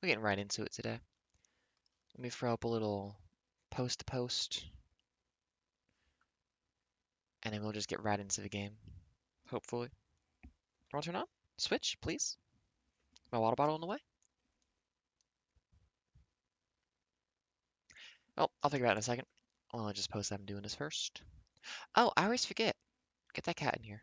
We're getting right into it today. Let me throw up a little post to post, and then we'll just get right into the game. Hopefully. Want to turn on? Switch, please. My water bottle in the way. Oh, I'll figure it out in a second. I'll just post that I'm doing this first. Oh, I always forget. Get that cat in here.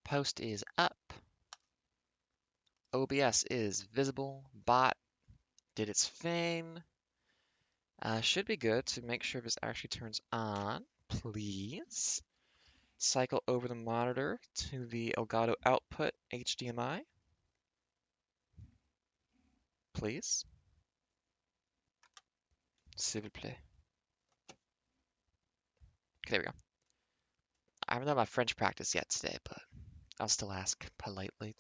Post is up. OBS is visible. Bot did its thing. Should be good to make sure this actually turns on. Please. Cycle over the monitor to the Elgato output HDMI. Please. S'il vous plaît. Okay, there we go. I haven't done my French practice yet today, but I'll still ask politely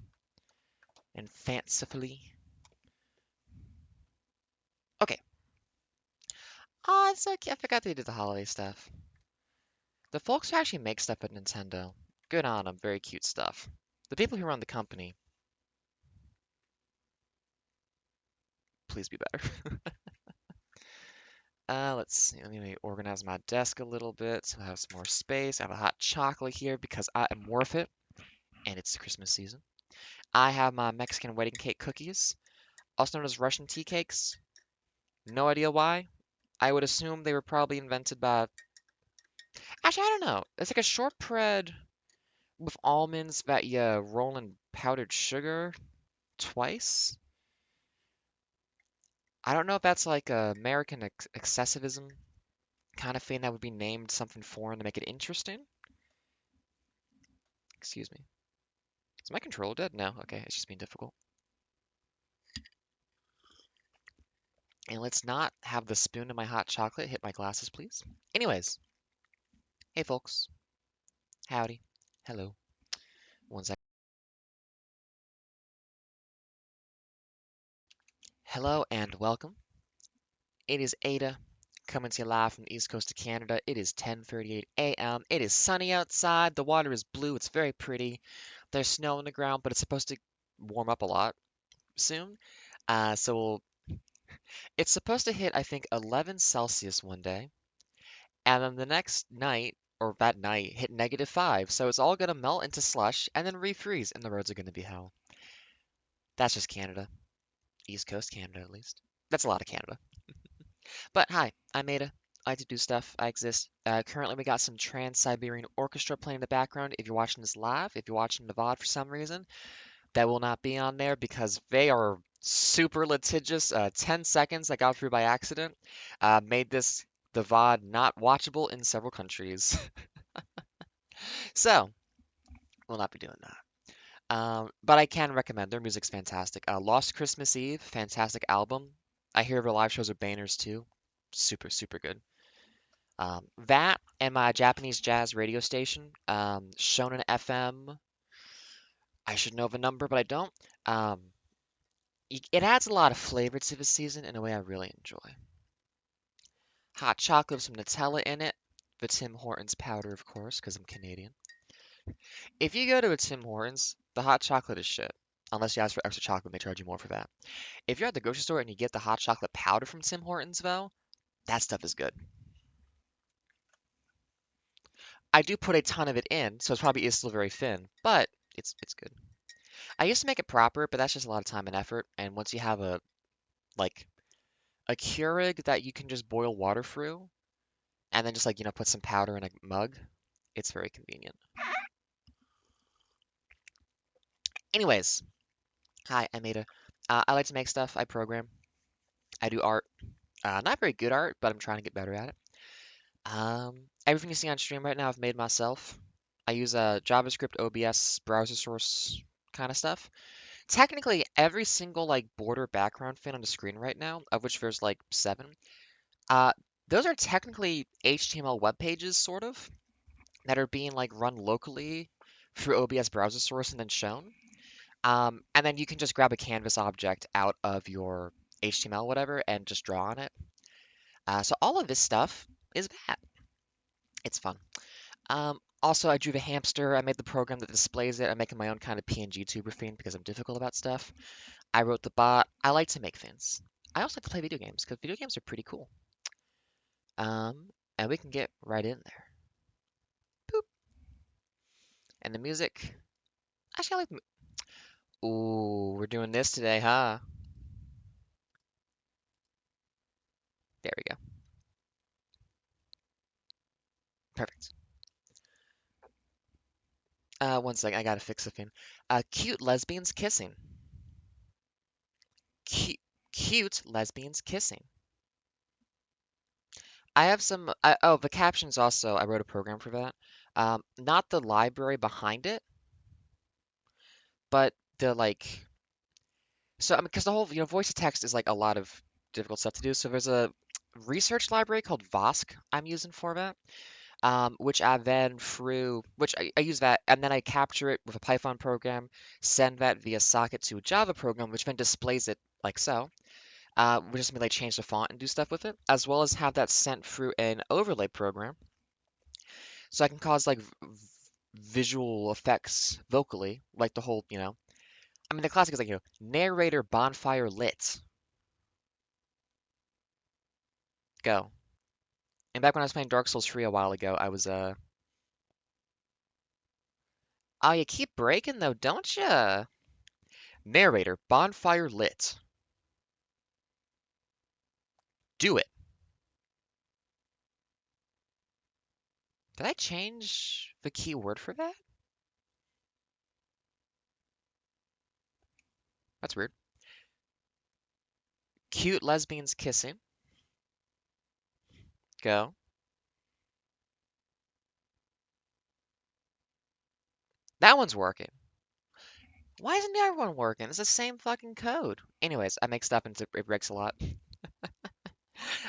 and fancifully. Okay. Oh, it's okay. I forgot they did the holiday stuff. The folks who actually make stuff at Nintendo, good on them. Very cute stuff. The people who run the company, please be better. Let's see. Let me organize my desk a little bit so I have some more space. I have a hot chocolate here because I am worth it, and it's Christmas season. I have my Mexican wedding cake cookies, also known as Russian tea cakes. No idea why. I would assume they were probably invented by. Actually, I don't know. It's like a shortbread with almonds that you roll in powdered sugar twice. I don't know if that's like a American excessivism kind of thing that would be named something foreign to make it interesting. Excuse me. Is my controller dead? No. Okay, it's just being difficult. And let's not have the spoon in my hot chocolate hit my glasses, please. Anyways, hey folks. Howdy. Hello. One sec. Hello and welcome. It is Ada coming to you live from the east coast of Canada. It is 10:38 a.m. It is sunny outside. The water is blue. It's very pretty. There's snow on the ground, but it's supposed to warm up a lot soon. So it's supposed to hit, I think, 11 Celsius one day, and then the next night, or that night, hit -5. So it's all going to melt into slush and then refreeze, and the roads are going to be hell. That's just Canada. East Coast Canada, at least. That's a lot of Canada. But hi, I'm Ada. I like to do stuff. I exist. Currently, we got some Trans-Siberian Orchestra playing in the background. If you're watching this live, if you're watching the VOD for some reason, that will not be on there because they are super litigious. 10 seconds I got through by accident made the VOD not watchable in several countries. So, we'll not be doing that. But I can recommend their music's fantastic. Lost Christmas Eve, fantastic album. I hear their live shows are bangers too. Super, super good. That and my Japanese jazz radio station, Shonen FM. I should know the number, but I don't. Um, it adds a lot of flavor to the season in a way I really enjoy. Hot chocolate with some Nutella in it. The Tim Hortons powder, of course, because I'm Canadian. If you go to a Tim Hortons, the hot chocolate is shit. Unless you ask for extra chocolate, they charge you more for that. If you're at the grocery store and you get the hot chocolate powder from Tim Hortons, though, that stuff is good. I do put a ton of it in, so it probably is still very thin, but it's good. I used to make it proper, but that's just a lot of time and effort. And once you have like a Keurig that you can just boil water through, and then just like put some powder in a mug, it's very convenient. Anyways, hi, I'm Ada. I like to make stuff. I program. I do art. Not very good art, but I'm trying to get better at it. Everything you see on stream right now, I've made myself. I use a JavaScript, OBS, browser source kind of stuff. Technically, every single like border background thing on the screen right now, of which there's like 7, uh, those are technically HTML web pages, sort of, that are being like run locally through OBS browser source and then shown. And then you can just grab a canvas object out of your HTML, whatever, and just draw on it. So all of this stuff is that. It's fun. Also, I drew the hamster. I made the program that displays it. I'm making my own kind of PNG tuber thing because I'm difficult about stuff. I wrote the bot. I like to make things. I also like to play video games because video games are pretty cool. And we can get right in there. Boop. And the music. Actually, I like the. Ooh, we're doing this today, huh? There we go. Perfect. One second, I gotta fix the thing. Cute lesbians kissing. Cute, cute lesbians kissing. I have some. Oh, the captions also. I wrote a program for that. Not the library behind it, but the like. So I mean, because the whole voice to text is like a lot of difficult stuff to do. So there's a research library called Vosk I'm using for that. Which I then which I use that, and then I capture it with a Python program, send that via socket to a Java program, which then displays it like so. We just like change the font and do stuff with it, as well as have that sent through an overlay program, so I can cause like visual effects vocally, like the whole. I mean, the classic is like narrator bonfire lit. Go. And back when I was playing Dark Souls 3 a while ago, I was oh, you keep breaking though, don't ya? Narrator bonfire lit. Do it. Did I change the keyword for that? That's weird. Cute lesbians kissing. Go. That one's working. Why isn't the other one working? It's the same fucking code. Anyways, I make stuff and it breaks a lot.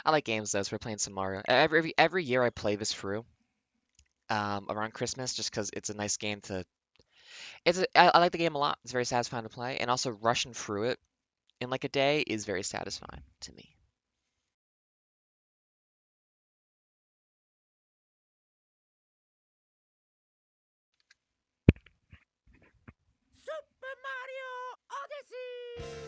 I like games though, so we're playing some Mario. Every year I play this through around Christmas just because it's a nice game to. I like the game a lot. It's very satisfying to play, and also rushing through it in like a day is very satisfying to me. Super Mario Odyssey!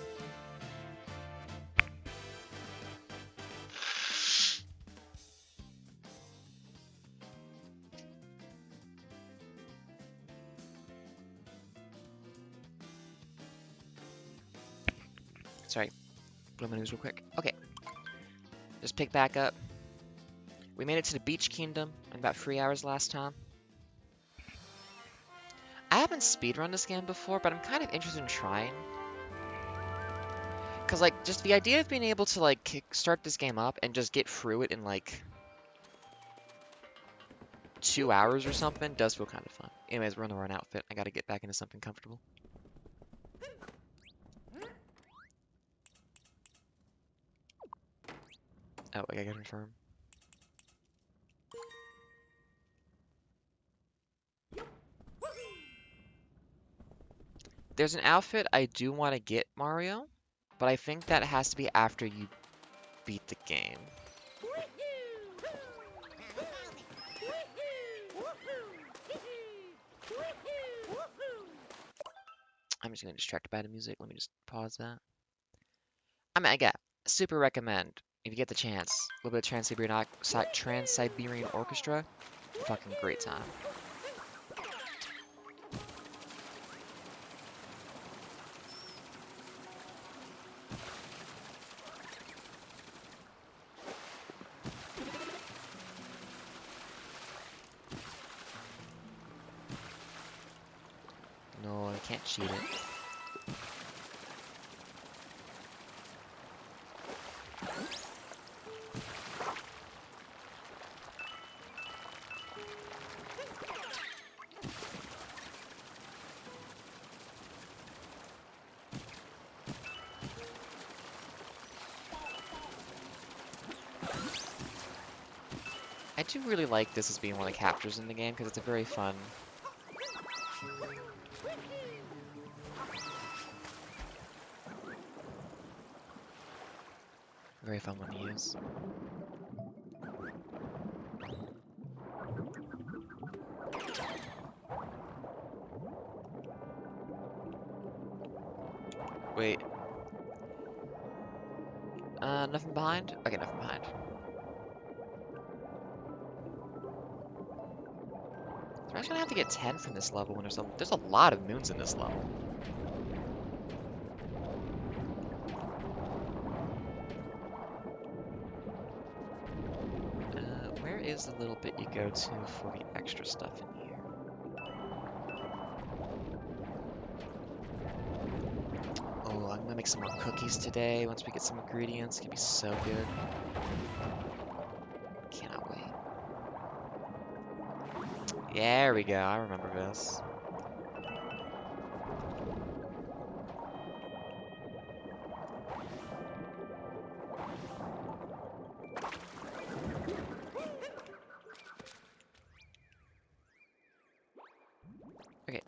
Sorry, blow my nose real quick. Okay, just pick back up. We made it to the Beach Kingdom in about 3 hours last time. I haven't speedrun this game before, but I'm kind of interested in trying. Because, like, just the idea of being able to, like, start this game up and just get through it in, like, 2 hours or something does feel kind of fun. Anyways, we're in the wrong outfit. I gotta get back into something comfortable. Oh, I gotta confirm. There's an outfit I do want to get, Mario, but I think that has to be after you beat the game. I'm just gonna get distracted by the music. Let me just pause that. I mean, I got super recommend if you get the chance. A little bit of Trans-Siberian Orchestra. Fucking great time. No, I can't cheat it. I do really like this as being one of the captures in the game because it's a very fun. Very fun one to use. Wait. Nothing behind? Okay, nothing behind. So I'm actually gonna have to get 10 from this level when there's a lot of moons in this level. Where is the little bit you go to for the extra stuff in here? Oh, I'm gonna make some more cookies today once we get some ingredients. It's gonna be so good. Cannot wait. There we go, I remember this. Okay.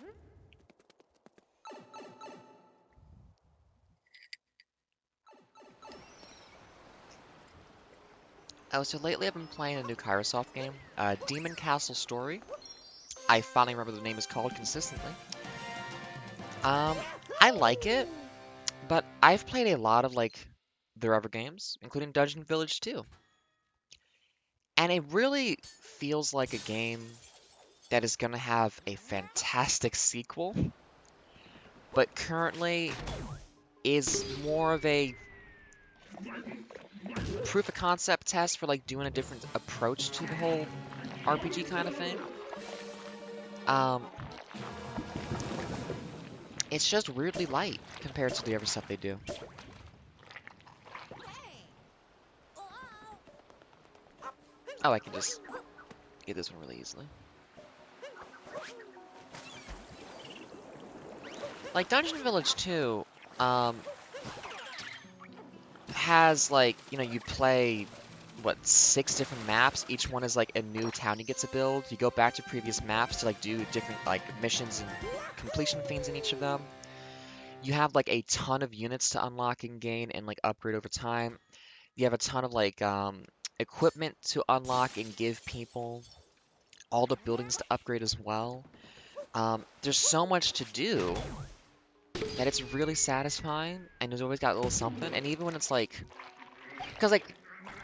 Oh, so lately I've been playing a new Kairosoft game, Demon Castle Story. I finally remember the name is called consistently. Um, I like it, but I've played a lot of like their other games, including Dungeon Village 2. And it really feels like a game that is gonna have a fantastic sequel, but currently is more of a proof of concept test for like doing a different approach to the whole RPG kind of thing. Um, it's just weirdly light compared to the other stuff they do. Oh, I can just get this one really easily. Like Dungeon Village 2, has like, you play what, 6 different maps. Each one is like a new town you get to build. You go back to previous maps to like do different like missions and completion things in each of them. You have like a ton of units to unlock and gain and like upgrade over time. You have a ton of like equipment to unlock and give people. All the buildings to upgrade as well. There's so much to do that it's really satisfying, and there's always got a little something. And even when it's like, because like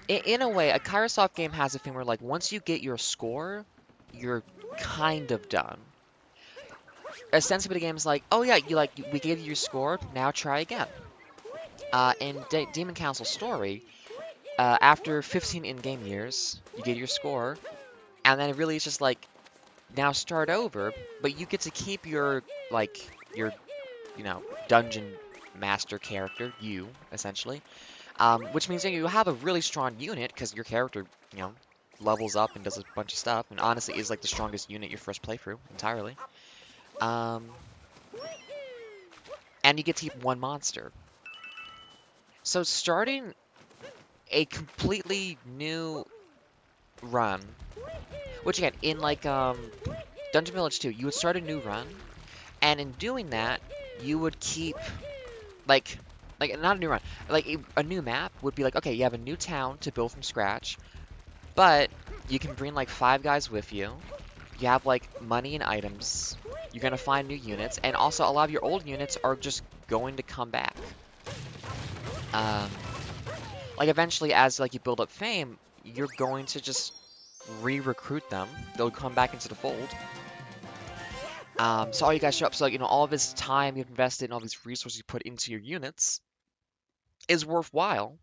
in a way, a Kairosoft game has a thing where like once you get your score, you're kind of done. Ostensibly, the game's like, oh yeah, we gave you your score, now try again. In Demon Council Story, after 15 in-game years, you get your score, and then it really is just like, now start over, but you get to keep your, like, your, dungeon master character, you, essentially. Which means that you have a really strong unit, because your character, levels up and does a bunch of stuff, and honestly is like the strongest unit your first playthrough, entirely. Um, and you get to keep one monster. So starting a completely new run, which again, in like Dungeon Village 2, you would start a new run, and in doing that, you would keep like not a new run, like a new map would be like, okay, you have a new town to build from scratch, but you can bring like 5 guys with you. You have like money and items. You're gonna find new units, and also a lot of your old units are just going to come back. Um, like eventually, as like you build up fame, you're going to just re-recruit them. They'll come back into the fold. So all you guys show up. So all this time you've invested and all these resources you put into your units is worthwhile,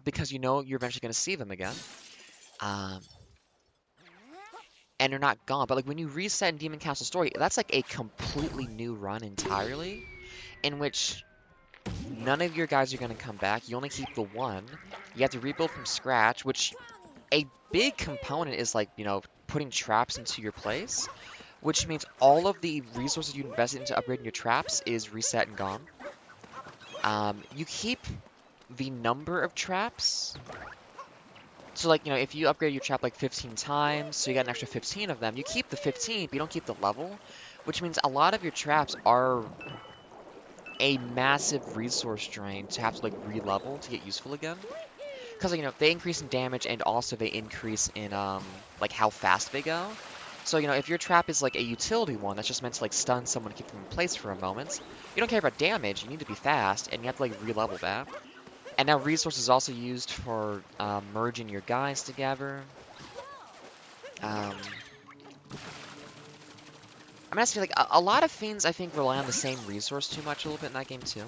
because you're eventually going to see them again. Um, and they're not gone. But like when you reset in Demon Castle Story, that's like a completely new run entirely, in which none of your guys are going to come back. You only keep the one. You have to rebuild from scratch, which a big component is like, putting traps into your place, which means all of the resources you invested into upgrading your traps is reset and gone. You keep the number of traps. So like, if you upgrade your trap like 15 times, so you got an extra 15 of them, you keep the 15, but you don't keep the level, which means a lot of your traps are a massive resource drain to have to like re-level to get useful again. Because they increase in damage and also they increase in like how fast they go. So if your trap is like a utility one that's just meant to like stun someone and keep them in place for a moment, you don't care about damage. You need to be fast and you have to like re-level that. And now resource is also used for merging your guys together. Um, I'm gonna say like a lot of fiends I think rely on the same resource too much a little bit in that game too.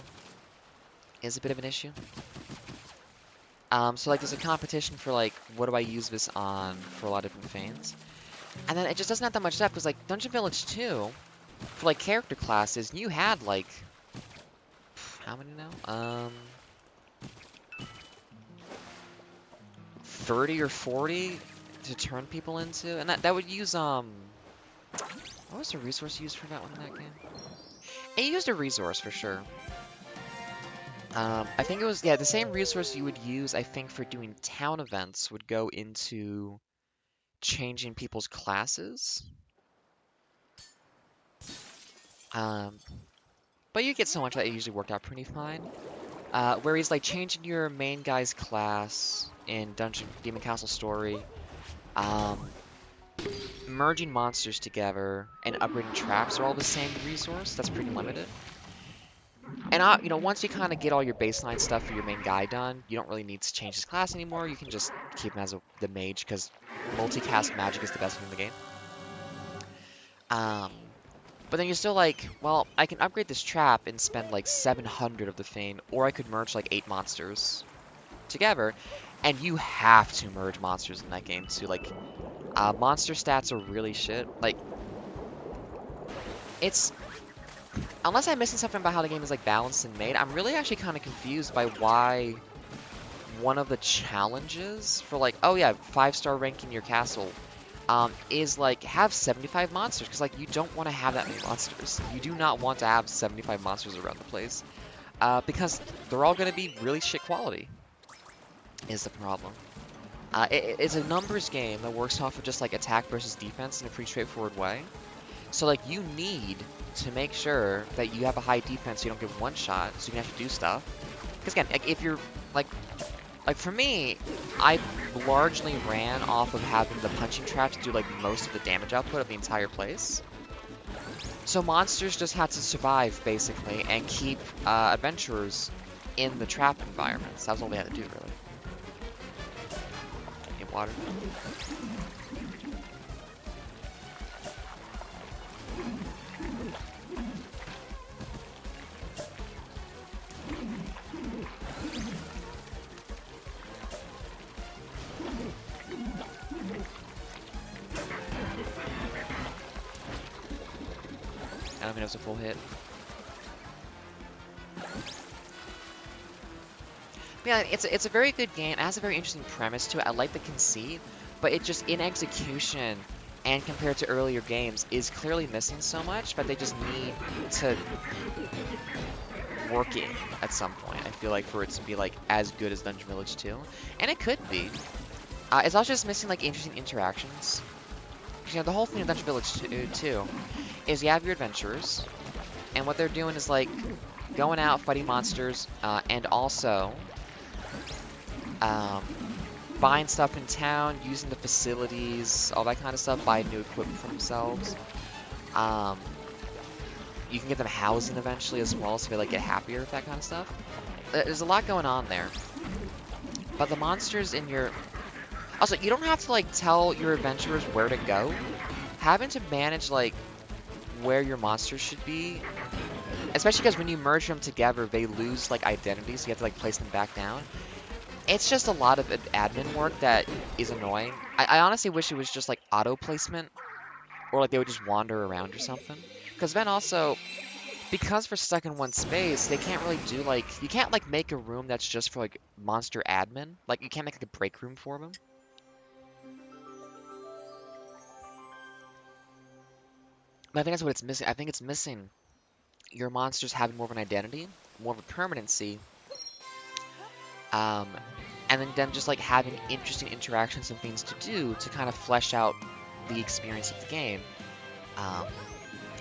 Is a bit of an issue. So like there's a competition for like what do I use this on for a lot of different fiends. And then it just doesn't have that much depth because like Dungeon Village 2, for like character classes, you had like how many now? 30 or 40 to turn people into, and that would use what was the resource used for that one in that game? It used a resource for sure. I think it was, yeah, the same resource you would use, I think, for doing town events would go into changing people's classes. Um, but you get so much that it usually worked out pretty fine. Whereas, like, changing your main guy's class in Demon Castle Story, um, merging monsters together, and upgrading traps are all the same resource. That's pretty limited. And once you kind of get all your baseline stuff for your main guy done, you don't really need to change his class anymore. You can just keep him as the mage because multicast magic is the best thing in the game. Um, but then you're still like, well, I can upgrade this trap and spend like 700 of the thing, or I could merge like 8 monsters together, and you have to merge monsters in that game too. Like, monster stats are really shit. Like, it's unless I'm missing something about how the game is like balanced and made, I'm really actually kind of confused by why one of the challenges for like, oh yeah, 5-star ranking your castle, is like have 75 monsters, because like you don't want to have that many monsters. You do not want to have 75 monsters around the place, because they're all going to be really shit quality, is the problem. It's a numbers game that works off of just like attack versus defense in a pretty straightforward way. So like you need to make sure that you have a high defense so you don't get one shot, so you can actually do stuff. Because again, like if you're like for me, I largely ran off of having the punching traps do like most of the damage output of the entire place. So monsters just had to survive basically and keep adventurers in the trap environments. That was all they had to do really. Get water. I don't think it was a full hit. Yeah, it's a very good game. It has a very interesting premise to it. I like the conceit, but it just in execution and compared to earlier games is clearly missing so much. But they just need to work it at some point. I feel like for it to be like as good as Dungeon Village 2, and it could be. It's also just missing like interesting interactions. The whole thing of Dungeon Village 2 is you have your adventurers, and what they're doing is like going out fighting monsters, and also buying stuff in town, using the facilities, all that kind of stuff, buying new equipment for themselves. You can get them housing eventually as well, so they like get happier with that kind of stuff. There's a lot going on there. But the monsters in your... Also, you don't have to like tell your adventurers where to go. Having to manage like where your monsters should be, especially because when you merge them together, they lose like identity, so you have to like place them back down. It's just a lot of admin work that is annoying. I honestly wish it was just like auto placement or like they would just wander around or something. Because then also, because we're stuck in one space, they can't really do like, you can't like make a room that's just for like monster admin. Like you can't make like a break room for them. But I think that's what it's missing. I think it's missing your monsters having more of an identity, more of a permanency, um, and then them just like having interesting interactions and things to do to kind of flesh out the experience of the game. Um,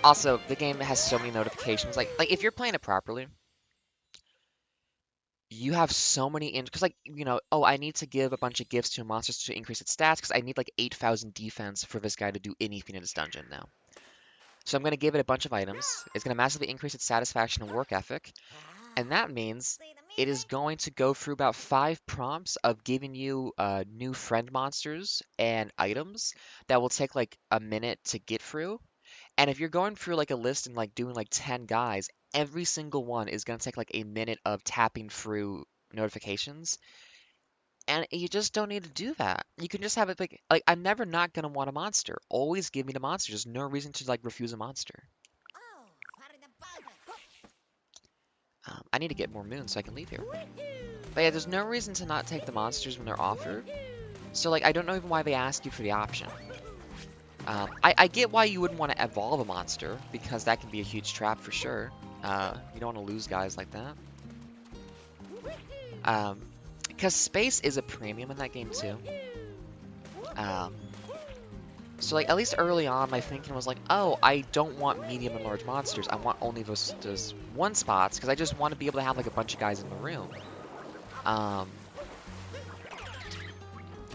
Also, the game has so many notifications. Like if you're playing it properly, you have so many because like oh, I need to give a bunch of gifts to monsters to increase its stats because I need like 8,000 defense for this guy to do anything in this dungeon now. So I'm gonna give it a bunch of items. It's gonna massively increase its satisfaction and work ethic, and that means See the it is music? going to go through about 5 prompts of giving you new friend monsters and items that will take like a minute to get through. And if you're going through like a list and like doing like 10 guys, every single one is going to take like a minute of tapping through notifications. And you just don't need to do that. You can just have it like I'm never not going to want a monster. Always give me the monster. There's no reason to like refuse a monster. Oh, para the buzzer. I need to get more moons so I can leave here. Woohoo! But yeah, there's no reason to not take the monsters when they're offered. So like I don't know even why they ask you for the option. I get why you wouldn't want to evolve a monster, because that can be a huge trap for sure. You don't want to lose guys like that. Because space is a premium in that game too. Um, so like at least early on, my thinking was like, oh, I don't want medium and large monsters. I want only those one spots because I just want to be able to have like a bunch of guys in the room.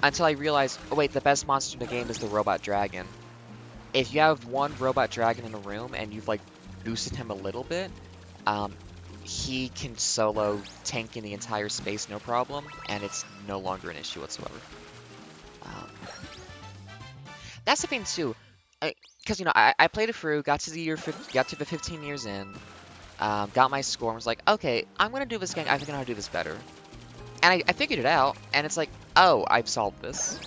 Until I realized, oh wait, the best monster in the game is the robot dragon. If you have one robot dragon in a room and you've like boosted him a little bit, he can solo tank in the entire space no problem, and it's no longer an issue whatsoever. Um, that's the thing too, because I played it through, got to the 15 years in, got my score, and was like, okay, I'm gonna do this game. I think I know how to do this better, and I figured it out, and it's like, oh, I've solved this.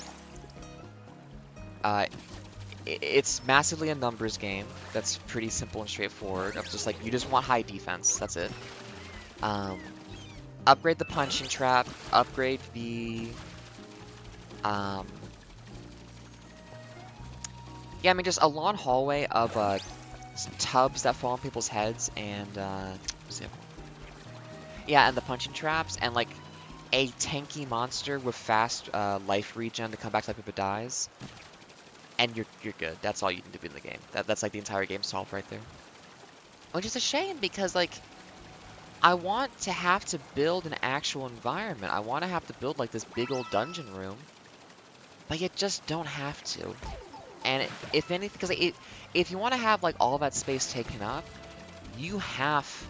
It's massively a numbers game. That's pretty simple and straightforward. Of just like you just want high defense. That's it. Upgrade the punching trap. Upgrade the yeah, I mean just a long hallway of tubs that fall on people's heads and what's the other one? Yeah, and the punching traps and like a tanky monster with fast life regen to come back to life if it dies. And you're good. That's all you need to do in the game. That's like the entire game solved right there. Which is a shame because like I want to have to build an actual environment. I want to have to build like this big old dungeon room, but you just don't have to. And if anything, because if you want to have like all that space taken up, you have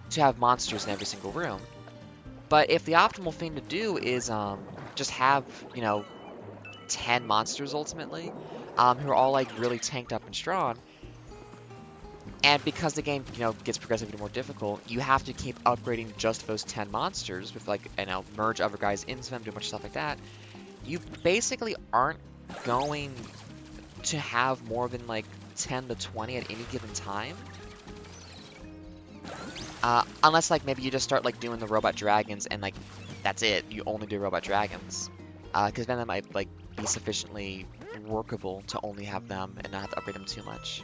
to have monsters in every single room. But if the optimal thing to do is just have 10 monsters ultimately, who are all like really tanked up and strong. And because the game, gets progressively more difficult, you have to keep upgrading just those 10 monsters with like, merge other guys into them, do a bunch of stuff like that. You basically aren't going to have more than like 10 to 20 at any given time. Unless like maybe you just start like doing the robot dragons and like that's it. You only do robot dragons. Because then that might like be sufficiently workable to only have them and not have to upgrade them too much.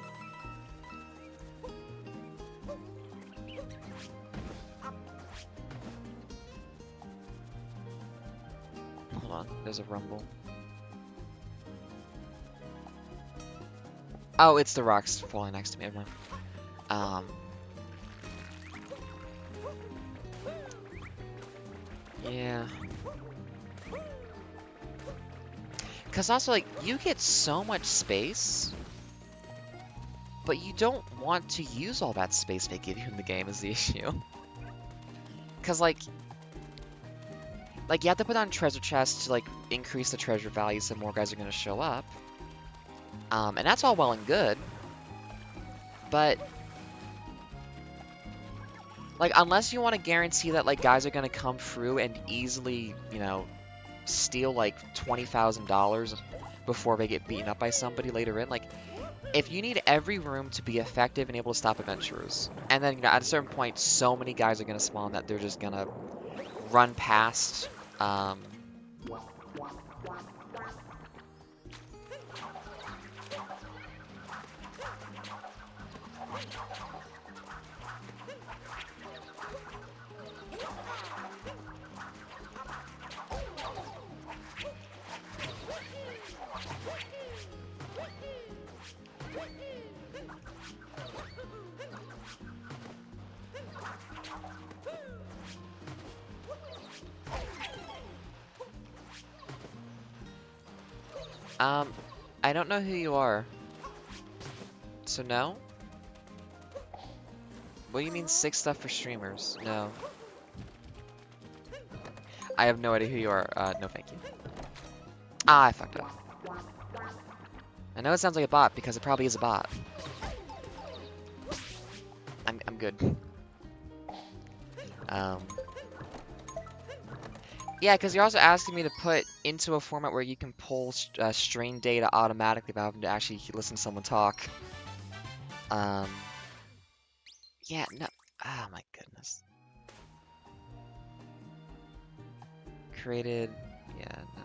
Hold on, there's a rumble. Oh, it's the rocks falling next to me, everyone. Yeah. Because also, like, you get so much space, but you don't want to use all that space they give you in the game is the issue. Because, like, you have to put on treasure chests to, like, increase the treasure value so more guys are going to show up. And that's all well and good. But, like, unless you want to guarantee that, like, guys are going to come through and easily, steal, like, $20,000 before they get beaten up by somebody later in, like, if you need every room to be effective and able to stop adventurers, and then at a certain point, so many guys are gonna spawn that they're just gonna run past. Um, um, I don't know who you are. So no? What do you mean 6 stuff for streamers? No. I have no idea who you are. No thank you. Ah, I fucked up. I know it sounds like a bot because it probably is a bot. I'm good. Um, yeah, because you're also asking me to put into a format where you can pull strain data automatically without having to actually listen to someone talk. Um, yeah, no. Oh my goodness. Created. Yeah, no.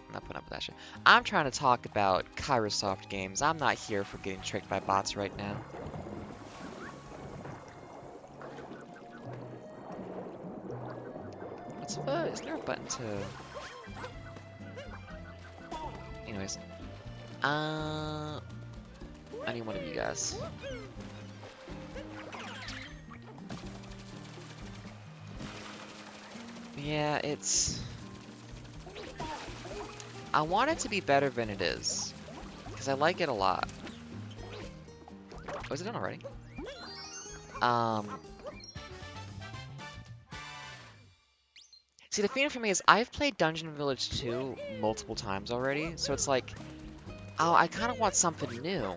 I'm not putting up with that shit. I'm trying to talk about Kairosoft games. I'm not here for getting tricked by bots right now. Is there a button to... Anyways. I need one of you guys. Yeah, it's... I want it to be better than it is. Because I like it a lot. Oh, is it done already? See, the thing for me is I've played Dungeon Village 2 multiple times already, so it's like, oh, I kind of want something new.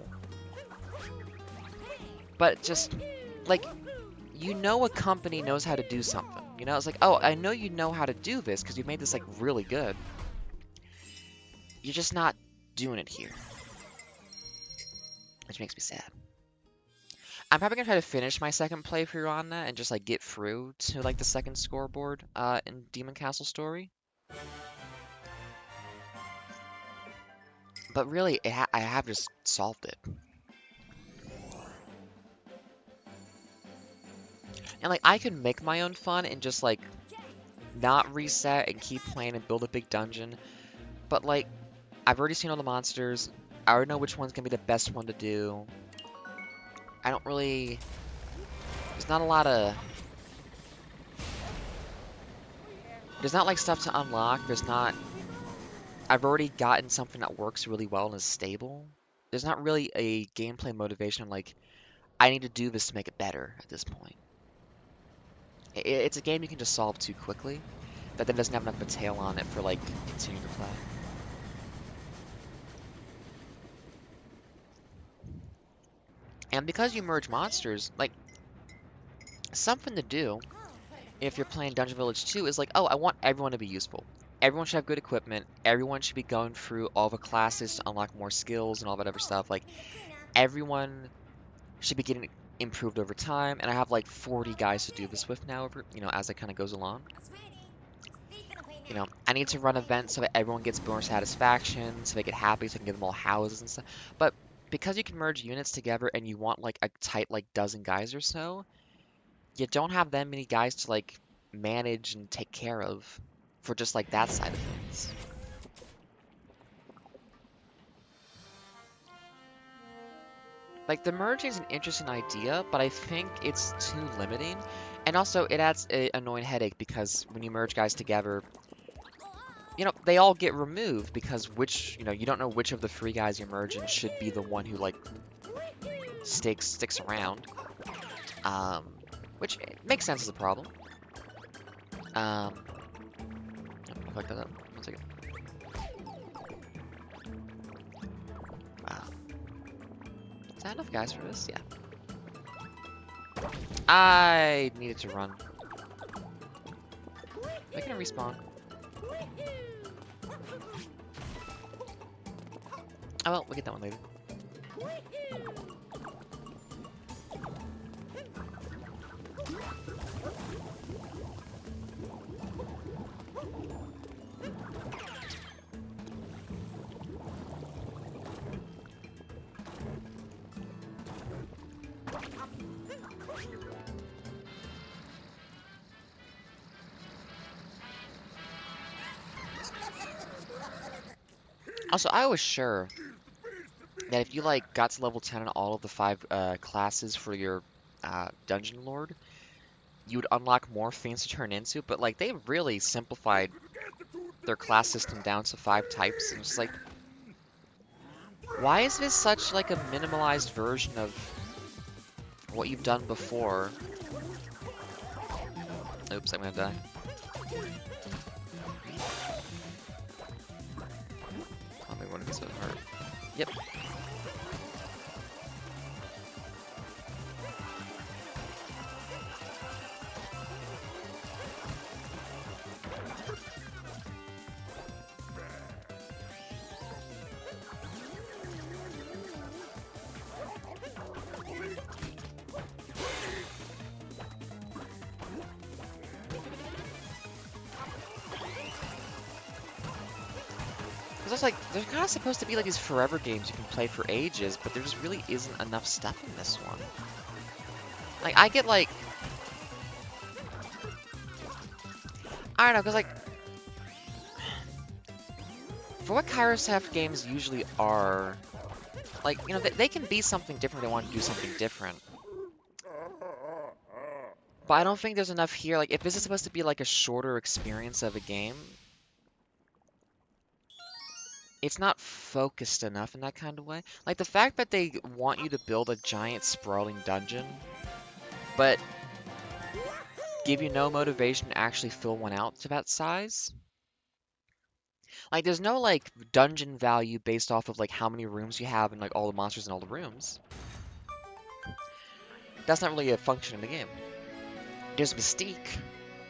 But just, like, you know a company knows how to do something. You know, it's like, oh, I know you know how to do this because you made this, like, really good. You're just not doing it here. Which makes me sad. I'm probably gonna try to finish my second playthrough on that and just, like, get through to, like, the second scoreboard in Demon Castle Story. But really, I have just solved it. And, like, I could make my own fun and just, like, not reset and keep playing and build a big dungeon. But, like, I've already seen all the monsters. I already know which one's gonna be the best one to do. I don't really... There's not a lot of... There's not, like, stuff to unlock. There's not... I've already gotten something that works really well and is stable. There's not really a gameplay motivation like, I need to do this to make it better at this point. It's a game you can just solve too quickly, that then doesn't have enough of a tail on it for, like, continuing to play. And because you merge monsters, like, something to do if you're playing Dungeon Village 2 is like, oh, I want everyone to be useful. Everyone should have good equipment. Everyone should be going through all the classes to unlock more skills and all that other stuff. Like, everyone should be getting improved over time. And I have like 40 guys to do this with now, as it kind of goes along. I need to run events so that everyone gets more satisfaction, so they get happy, so I can give them all houses and stuff. But because you can merge units together and you want like a tight like dozen guys or so, you don't have that many guys to like manage and take care of for just like that side of things. Like the merging is an interesting idea, but I think it's too limiting. And also it adds an annoying headache because when you merge guys together, they all get removed because you don't know which of the 3 guys you're merging should be the one who like sticks around. Which makes sense as a problem. Fuck that up. 1 second. Wow. Is that enough guys for this? Yeah. I needed to run. Am I gonna respawn? Oh well, we'll get that one later. Also, I was sure that if you like got to level 10 on all of the 5 classes for your dungeon lord, you would unlock more things to turn into, but like they really simplified their class system down to 5 types, and it's just like, why is this such like a minimalized version of what you've done before? Oops, I'm gonna die. Oh, maybe one of these would hurt. Yep. Because it's like, there's kind of supposed to be like these forever games you can play for ages, but there just really isn't enough stuff in this one. Like, I get like, I don't know, because like, for what Kairosoft games usually are, like, you know, they can be something different if they want to do something different. But I don't think there's enough here. Like, if this is supposed to be like a shorter experience of a game, it's not focused enough in that kind of way. Like, the fact that they want you to build a giant sprawling dungeon, but give you no motivation to actually fill one out to that size. Like, there's no, like, dungeon value based off of, like, how many rooms you have and, like, all the monsters in all the rooms. That's not really a function in the game. There's mystique,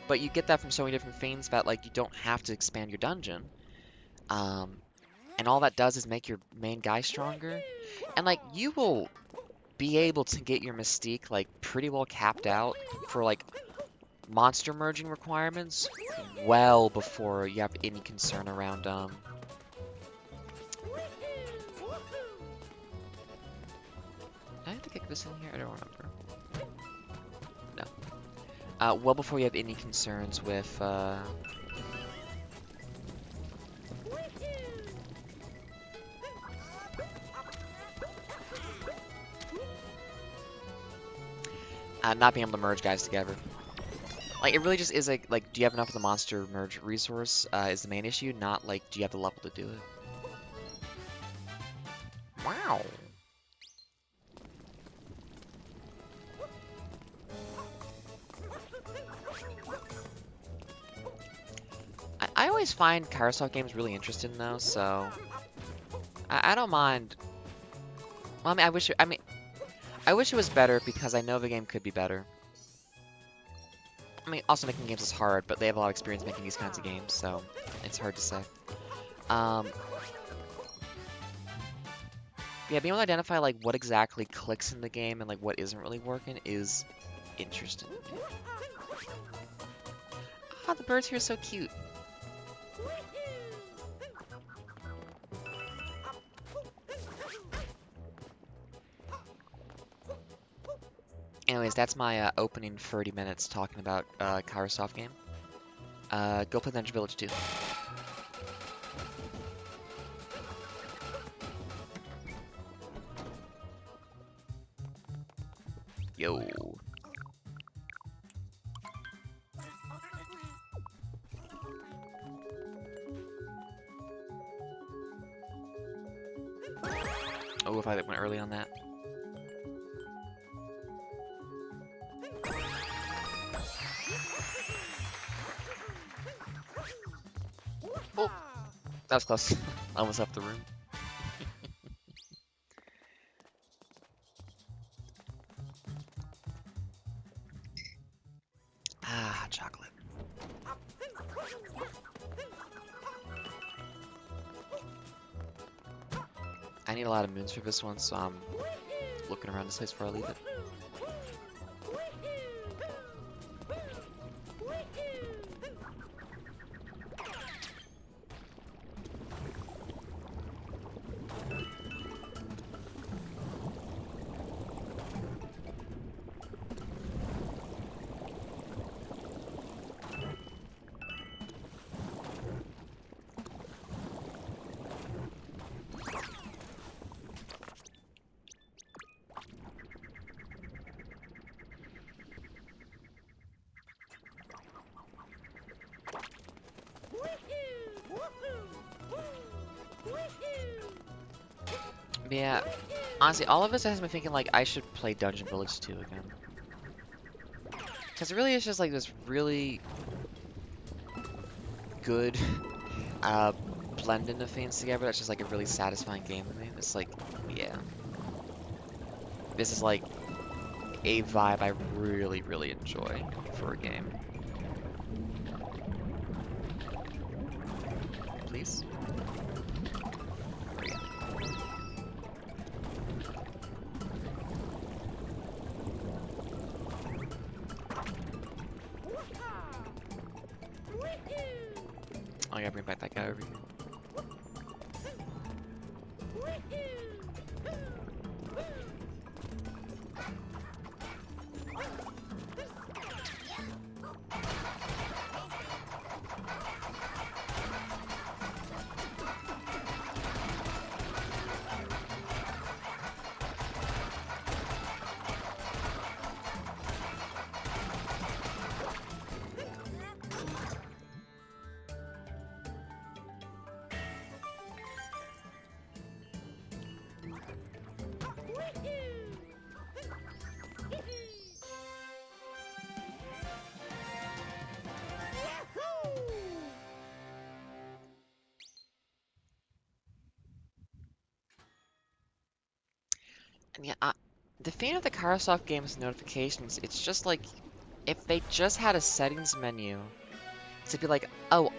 but you get that from so many different things that, like, you don't have to expand your dungeon. And all that does is make your main guy stronger. And, like, you will be able to get your mystique, like, pretty well capped out for, like, monster merging requirements well before you have any concern around, did I have to kick this in here? I don't remember. No. Well before you have any concerns with, not being able to merge guys together. Like, it really just is like, do you have enough of the monster merge resource, is the main issue, not like, do you have the level to do it? Wow. I always find Kairosoft games really interesting though, so I don't mind. Well, I wish it was better because I know the game could be better. I mean, also making games is hard, but they have a lot of experience making these kinds of games, so it's hard to say. Yeah, being able to identify like what exactly clicks in the game and like what isn't really working is interesting. Ah, the birds here are so cute. Anyways, that's my opening 30 minutes talking about Kairosoft game. Go play Dungeon Village 2. Yo. Oh, if I went early on that. Oh, that was close. I almost left the room. Ah, chocolate. I need a lot of moons for this one, so I'm looking around this place before I leave it. But yeah, honestly, all of this has me thinking like I should play Dungeon Village 2 again. Because it really is just like this really good blending of things together that's just like a really satisfying game to me. It's like, yeah. This is like a vibe I really, really enjoy for a game. Please? Oh, I gotta bring back that guy over here. And yeah, the thing of the Kairosoft game's notifications, it's just like, if they just had a settings menu to be like, oh,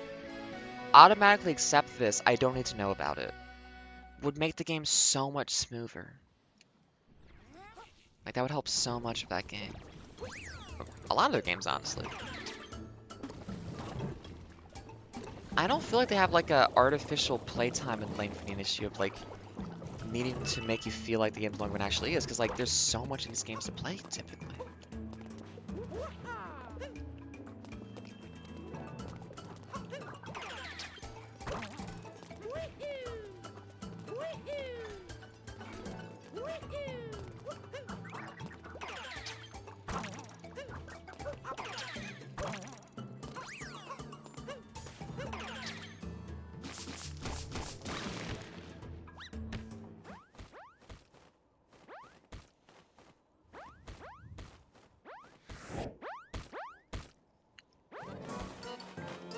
automatically accept this, I don't need to know about it, would make the game so much smoother. Like, that would help so much of that game. A lot of their games, honestly. I don't feel like they have like a artificial playtime and lengthening issue of like needing to make you feel like the game's longer than it actually is, because like there's so much of these games to play typically.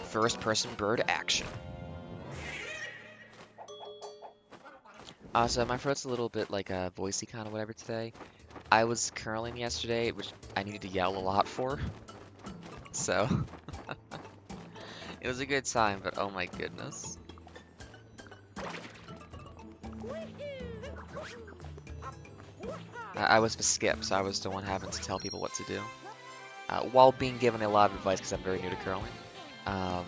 First-person bird action. So my throat's a little bit like a voicey kind of whatever today. I was curling yesterday, which I needed to yell a lot for. So it was a good time, but oh my goodness. I was the skip, so I was the one having to tell people what to do. While being given a lot of advice because I'm very new to curling. I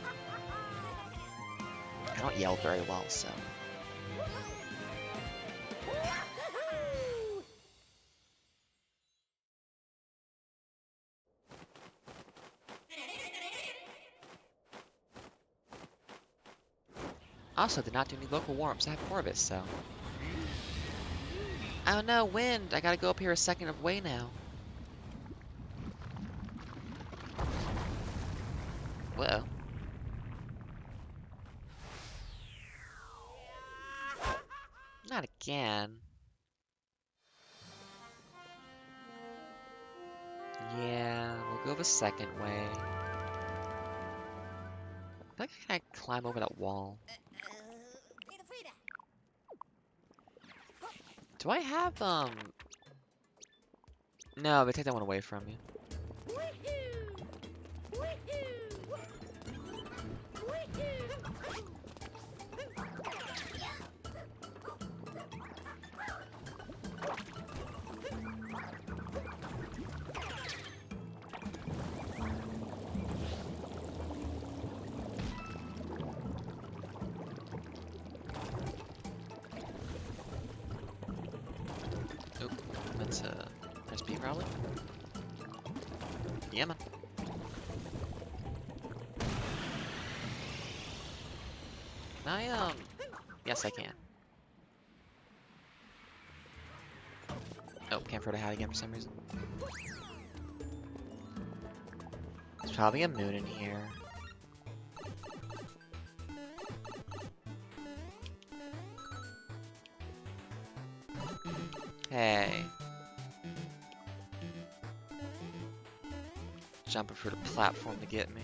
don't yell very well, so. Also, did not do any local warm-ups. I have more of it, so. Oh no, wind! I gotta go up here a second of way now. Whoa. Not again. Yeah, we'll go the second way. I think I can climb over that wall. Do I have, No, they take that one away from me. into... There's B, probably? Yeah, man. Can I, Yes, I can. Oh, can't throw the hat again for some reason. There's probably a moon in here. Hey. Jumping for the platform to get me.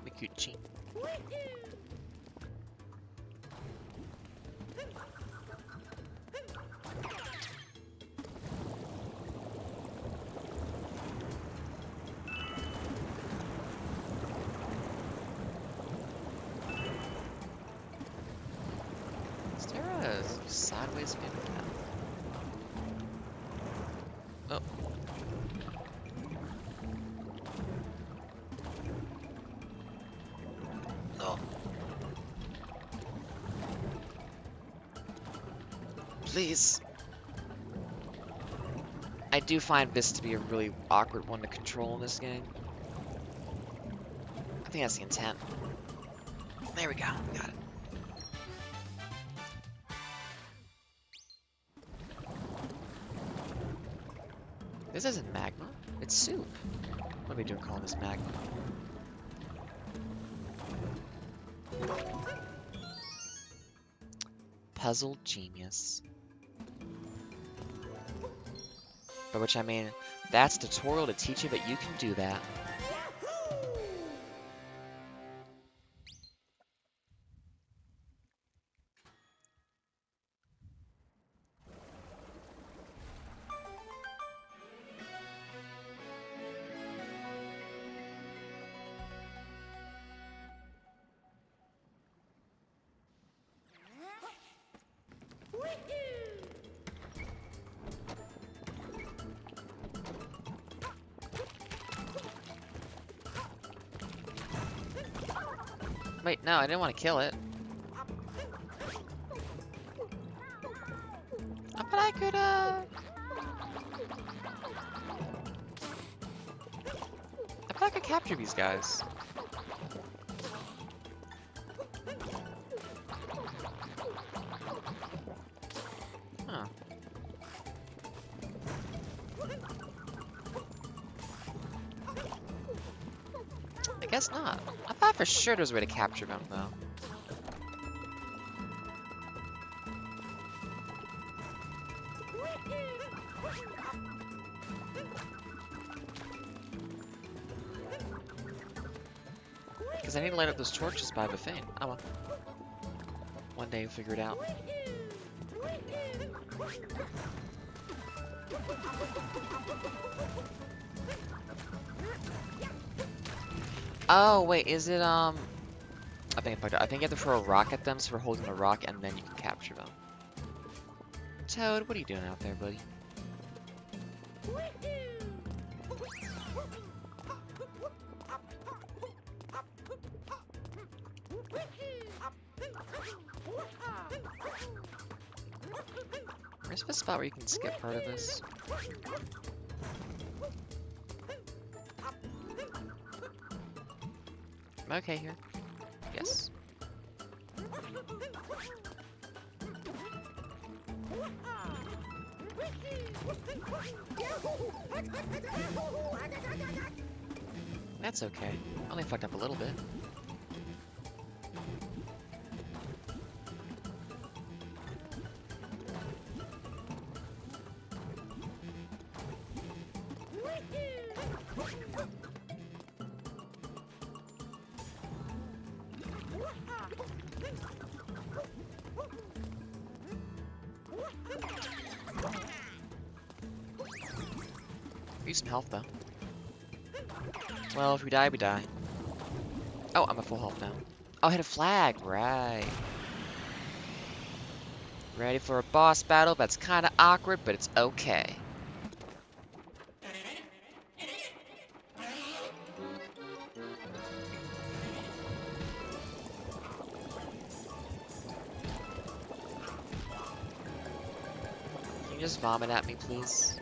Mikuchi. Is there a sideways spin cap? Oh. No. Please. I do find this to be a really awkward one to control in this game. I think that's the intent. There we go. Got it. This isn't magma. It's soup. What are we doing calling this magma? Puzzle genius. By which I mean, that's a tutorial to teach you that you can do that. Wait, no, I didn't want to kill it. But I could, I bet I could capture these guys. Huh. I guess not. I thought for sure there was a way to capture them, though. Because I need to light up those torches by the thing. Oh well. One day we'll figure it out. Oh, wait, is it, I think I think you have to throw a rock at them, so we're holding the rock, and then you can capture them. Toad, what are you doing out there, buddy? Where's the spot where you can skip part of this? Am I okay here? Yes. That's okay. Only fucked up a little bit. Use some health, though. Well, if we die, we die. Oh, I'm at full health now. Oh, hit a flag. Right. Ready for a boss battle that's kind of awkward, but it's okay. Can you just vomit at me, please?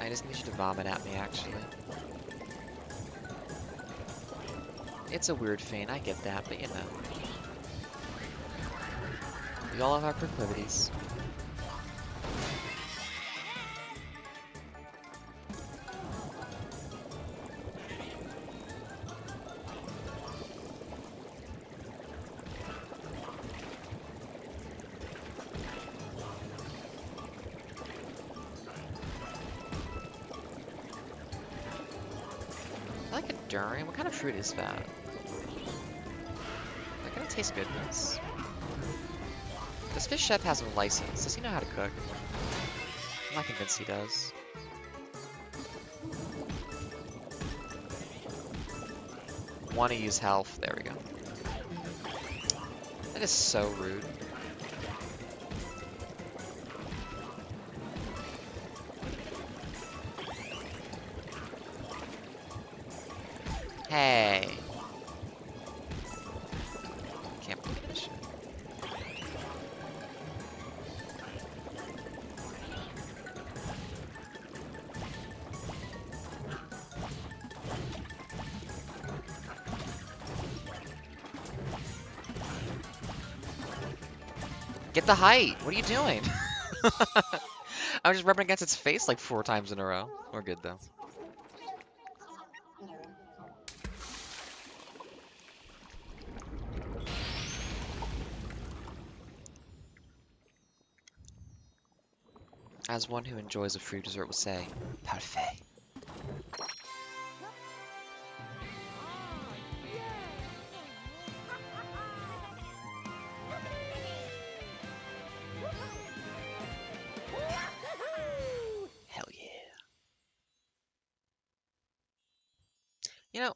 I just need you to vomit at me, actually. It's a weird feint, I get that, but you know. We all have our proclivities. I like a durian. What kind of fruit is that? That kind of tastes goodness. This fish chef has a license. Does he know how to cook? I'm not convinced he does. Want to use health. There we go. That is so rude. Hey. Can't believe this shit. Get the height! What are you doing? I was just rubbing against its face like 4 times in a row. We're good though. As one who enjoys a fruit dessert would say, parfait. Hell yeah. You know,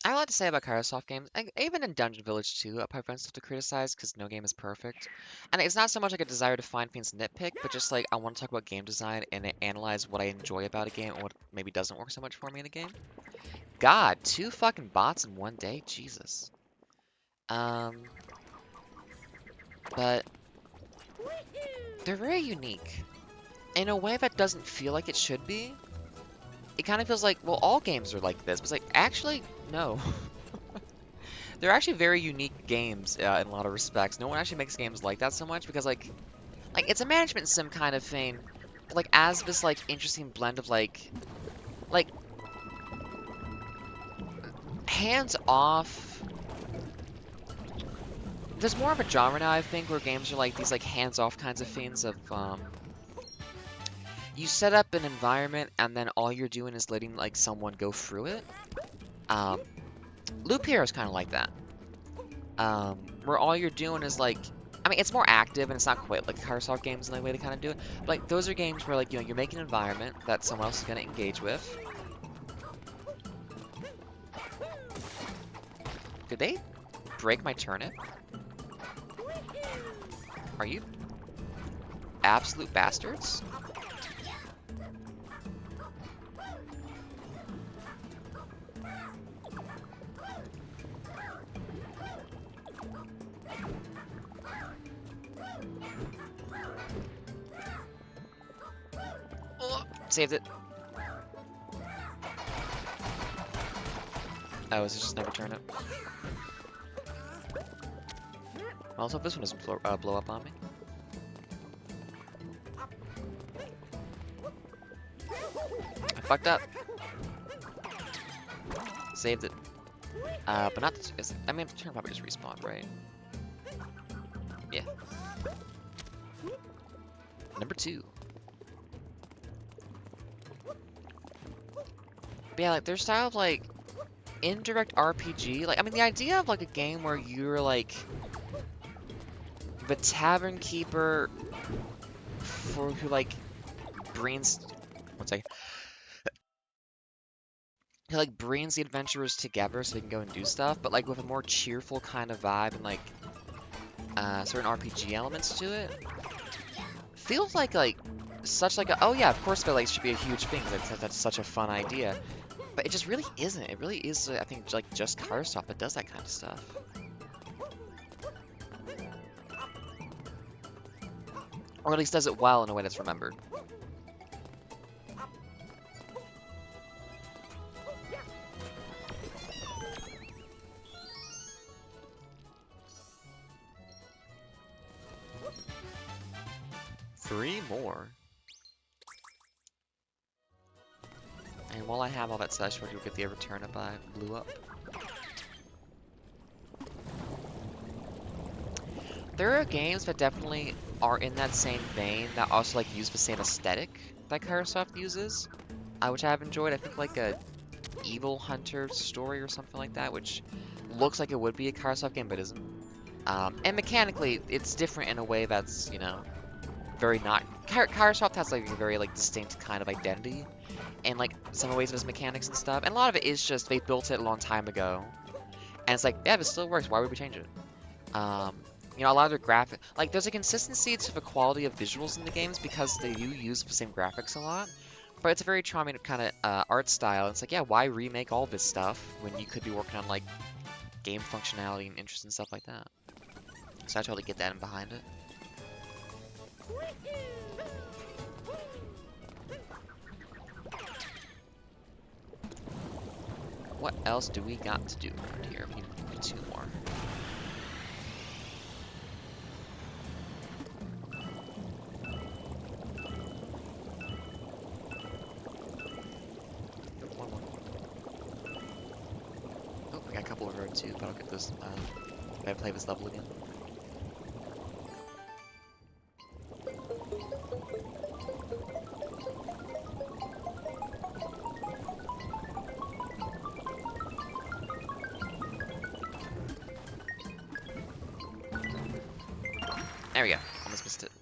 I have a lot to say about Kairosoft games. Even in Dungeon Village 2, I probably find stuff to criticize because no game is perfect. And it's not so much like a desire to find things to nitpick, but just like I want to talk about game design and analyze what I enjoy about a game and what maybe doesn't work so much for me in a game. God, 2 fucking bots in 1 day? Jesus. Um, but they're very unique. In a way that doesn't feel like it should be. It kind of feels like, well, all games are like this. But it's like, actually, no. They're actually very unique games in a lot of respects. No one actually makes games like that so much because, like it's a management sim kind of thing. But, like, as this, like, interesting blend of, like hands-off. There's more of a genre now, I think, where games are like these, like, hands-off kinds of things of, you set up an environment and then all you're doing is letting, like, someone go through it. Loop Hero is kind of like that. Where all you're doing is, like, I mean, it's more active and it's not quite like Kairosoft games in the way they kind of do it. But, like, those are games where, like, you know, you're making an environment that someone else is going to engage with. Did they break my turnip? Are you absolute bastards? Oh, saved it. Oh, is it just never turnip? Well, let's hope this one doesn't blow up on me. I fucked up. Saved it. But not this. I mean, the turnip probably just respawned, right? Yeah. Number 2. But yeah, like, their style of, like, indirect RPG. Like, I mean, the idea of, like, a game where you're, like, the tavern keeper who, like, brings... One second. he like brings the adventurers together so they can go and do stuff, but like with a more cheerful kind of vibe and like certain RPG elements to it. Feels like such like a, oh yeah, of course Village should be a huge thing. That's such a fun idea. But it just really isn't. It really is, I think, like just Kairosoft that does that kind of stuff. Or at least does it well in a way that's remembered. Three more. And while I have all that stuff, you'll get the return if I blew up. There are games that definitely are in that same vein that also like use the same aesthetic that Kairosoft uses, which I have enjoyed. I think like a Evil Hunter story or something like that, which looks like it would be a Kairosoft game but isn't. And mechanically, it's different in a way that's, you know, very not. Kairosoft has like a very like distinct kind of identity, and like some ways of its mechanics and stuff. And a lot of it is just they built it a long time ago, and it's like, yeah, this still works. Why would we change it? You know, a lot of their graphic, like there's a consistency to the quality of visuals in the games because they do use the same graphics a lot. But it's a very charming kind of art style. It's like, yeah, why remake all this stuff when you could be working on like game functionality and interest and stuff like that? So I totally get that in behind it. What else do we got to do around here? We need two more. One more. Oh, I got a couple of road too, but I'll get this. If I play this level again. There we go. Almost missed it.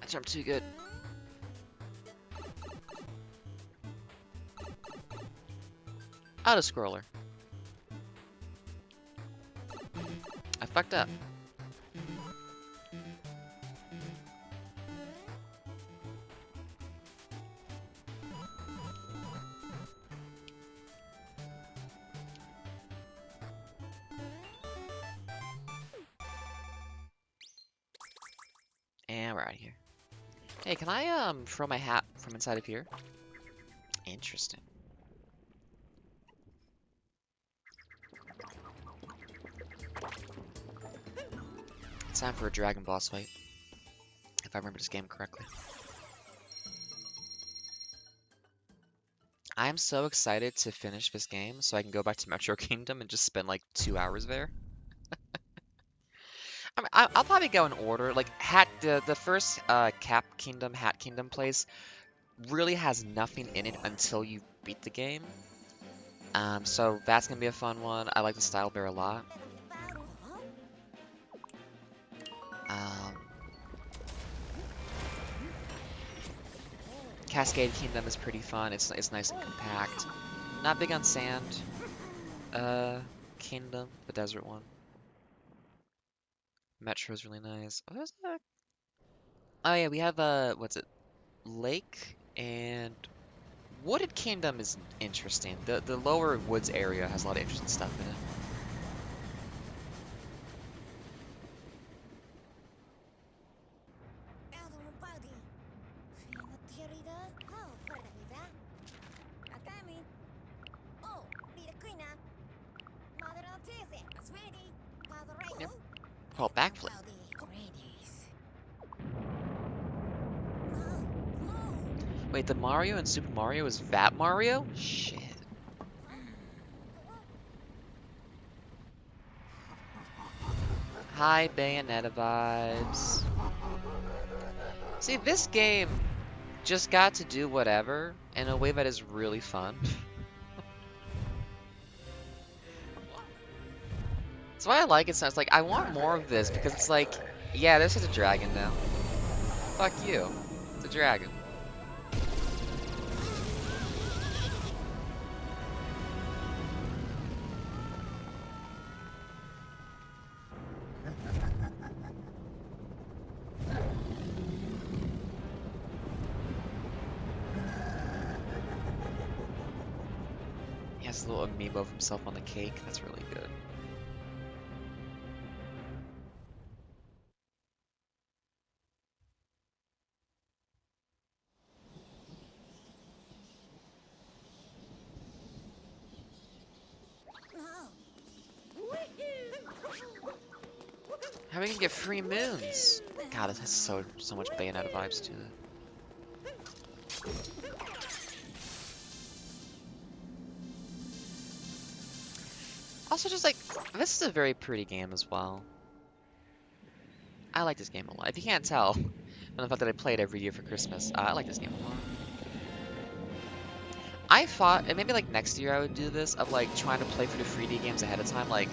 I jumped too good. Auto scroller. I fucked up. And we're out of here. Hey, can I throw my hat from inside of here? Interesting. It's time for a dragon boss fight, if I remember this game correctly. I am so excited to finish this game so I can go back to Metro Kingdom and just spend like 2 hours there. I mean, I'll probably go in order. Like the first Cap Kingdom, Hat Kingdom place really has nothing in it until you beat the game. So that's gonna be a fun one. I like the style bear a lot. Cascade Kingdom is pretty fun. It's nice and compact. Not big on sand. Kingdom, the desert one. Metro's really nice. Oh, there's that. Oh yeah, we have what's it? Lake and Wooded Kingdom is interesting. The lower woods area has a lot of interesting stuff in it. Yep. Oh, backflip. Wait, the Mario in Super Mario is that Mario? Shit. High Bayonetta vibes. See, this game just got to do whatever in a way that is really fun. That's why I like it so it's like, I want more of this because it's like, yeah, this is a dragon now. Fuck you. It's a dragon. He has a little amiibo of himself on the cake. That's really good. How are we gonna get free moons? God, it has so much Bayonetta vibes to it. Also, just like, this is a very pretty game as well. I like this game a lot. If you can't tell from the fact that I play it every year for Christmas, I like this game a lot. I thought, and maybe like next year I would do this, of like trying to play for the 3D games ahead of time, like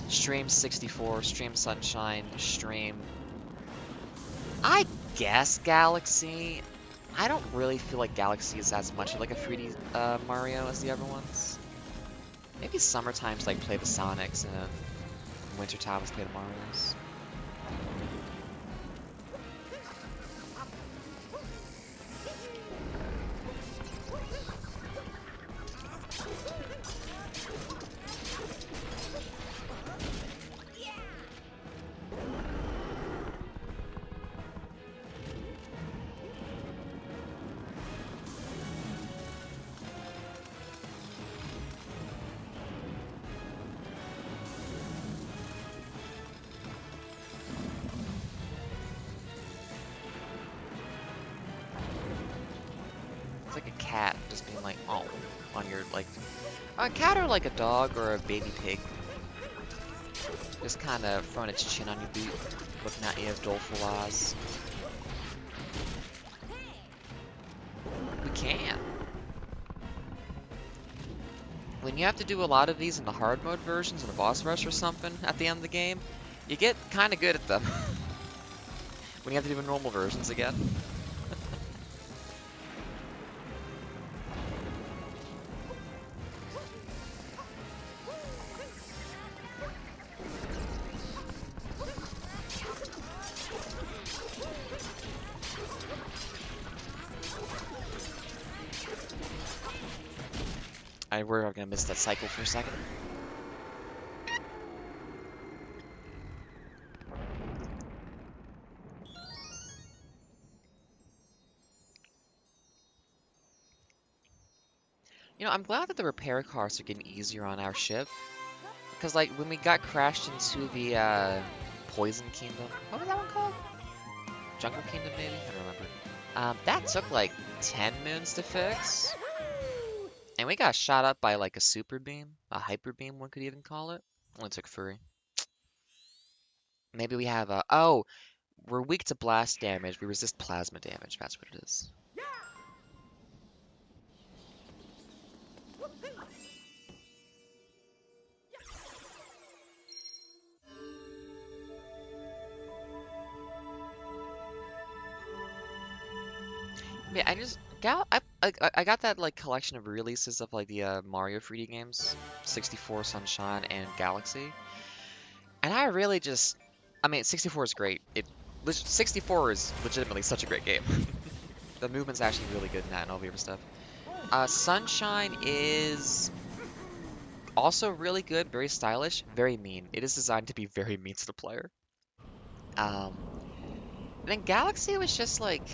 stream 64, stream Sunshine, stream, I guess Galaxy. I don't really feel like Galaxy is as much of like a 3D Mario as the other ones. Maybe summertime's like play the Sonics and winter times play the Marios. It's like a cat just being like, oh, on your, like, a cat or like a dog or a baby pig. Just kind of throwing its chin on your boot, looking at you with doleful eyes. We can. When you have to do a lot of these in the hard mode versions in a boss rush or something at the end of the game, you get kind of good at them. When you have to do the normal versions again. I worry I'm gonna miss that cycle for a second. You know, I'm glad that the repair cars are getting easier on our ship. Because, like, when we got crashed into the, Poison Kingdom... What was that one called? Jungle Kingdom, maybe? I don't remember. That took, like, 10 moons to fix. And we got shot up by, like, a super beam. A hyper beam, one could even call it. Only took 3. Maybe we have a... Oh! We're weak to blast damage. We resist plasma damage. That's what it is. Yeah, I just got I got that like collection of releases of like the Mario 3D games, 64, Sunshine, and Galaxy, and I really just, I mean, 64 is great. 64 is legitimately such a great game. The movement's actually really good in that and all the other stuff. Sunshine is also really good, very stylish, very mean. It is designed to be very mean to the player. Um, and then Galaxy was just like.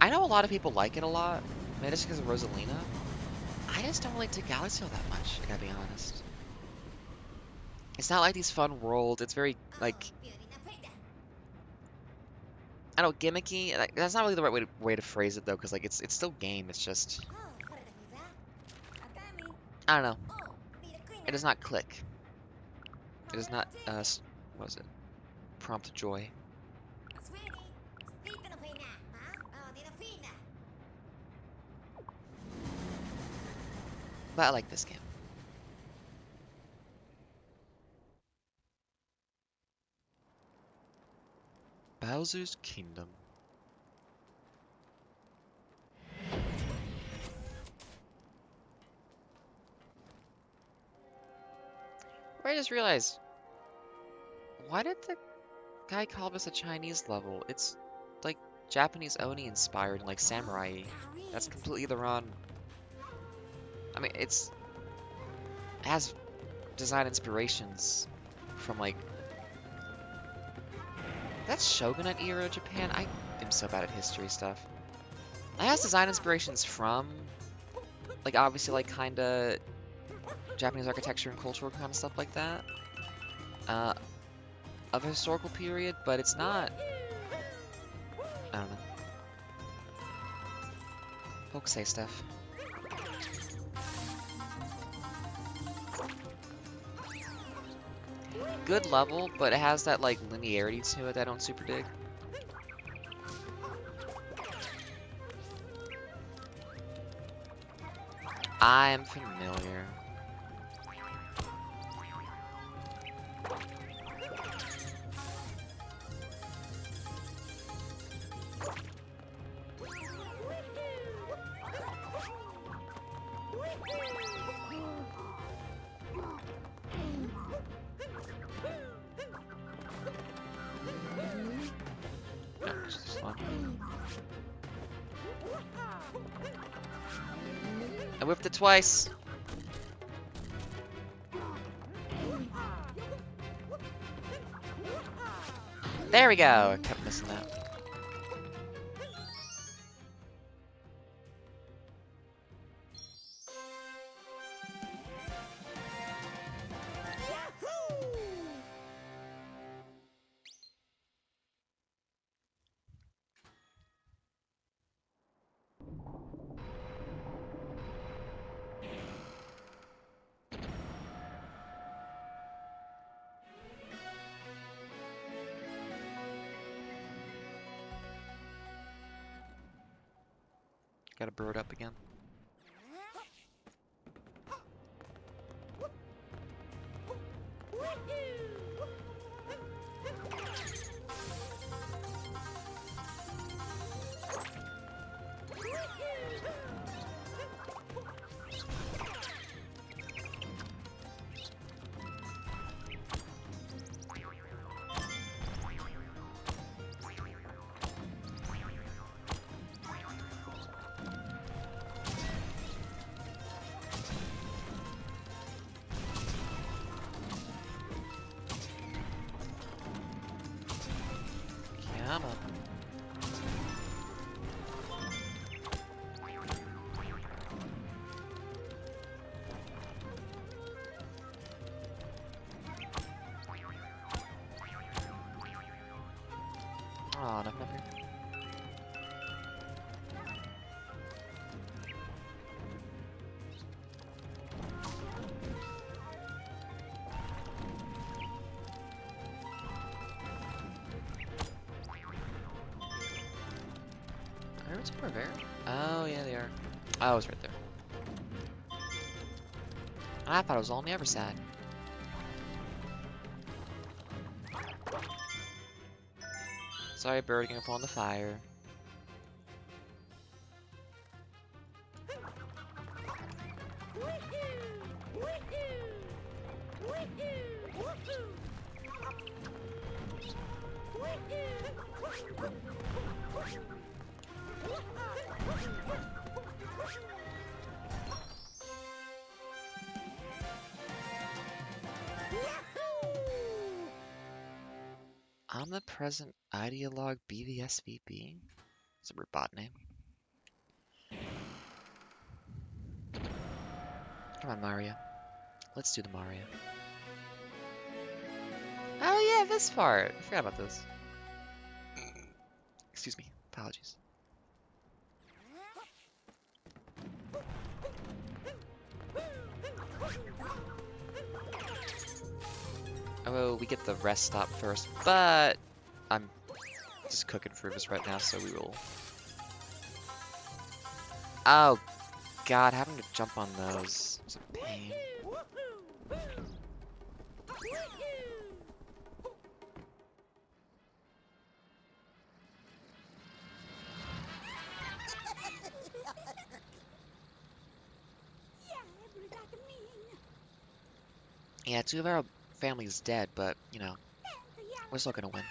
I know a lot of people like it a lot, maybe it's because of Rosalina. I just don't really dig Galaxy all that much, I gotta be honest. It's not like these fun worlds, it's very, like, I don't know, gimmicky. Like, that's not really the right way to phrase it, though, because, like, it's still game, it's just, I don't know. It does not click. It does not, what was it? Prompt joy. But I like this game. Bowser's Kingdom. I just realized, why did the guy call this a Chinese level? It's like Japanese Oni inspired and like samurai. That's completely the wrong. I mean, it has design inspirations from like that's Shogunate era Japan. I am so bad at history stuff. It has design inspirations from like obviously like kinda Japanese architecture and cultural kind of stuff like that. Of a historical period, but it's not. I don't know. Folks say stuff. Good level, but it has that like linearity to it that I don't super dig. I am familiar. No, just this one. I whipped it twice. There we go. I kept missing that. Gotta brew it up again. Come on. Oh, nothing up here. Are somewhere there? Oh, yeah, they are. Oh, it's right there. I thought it was all on the other side. Sorry, bird, gonna fall in the fire. Omnipresent ideologue BVSVP? It's a robot name. Come on, Mario. Let's do the Mario. Oh yeah, this part! I forgot about this. Excuse me. Apologies. Oh, we get the rest stop first, but I'm just cooking for this right now, so we will. Oh God, having to jump on those is a pain. Yeah, two of our family's dead, but you know, we're still gonna win.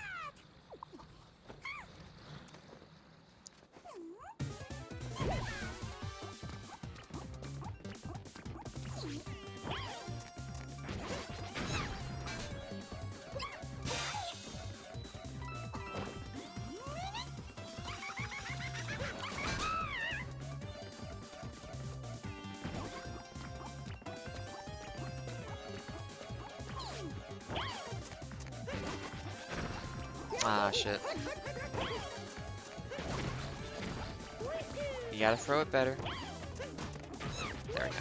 Ah, shit. You gotta throw it better. There we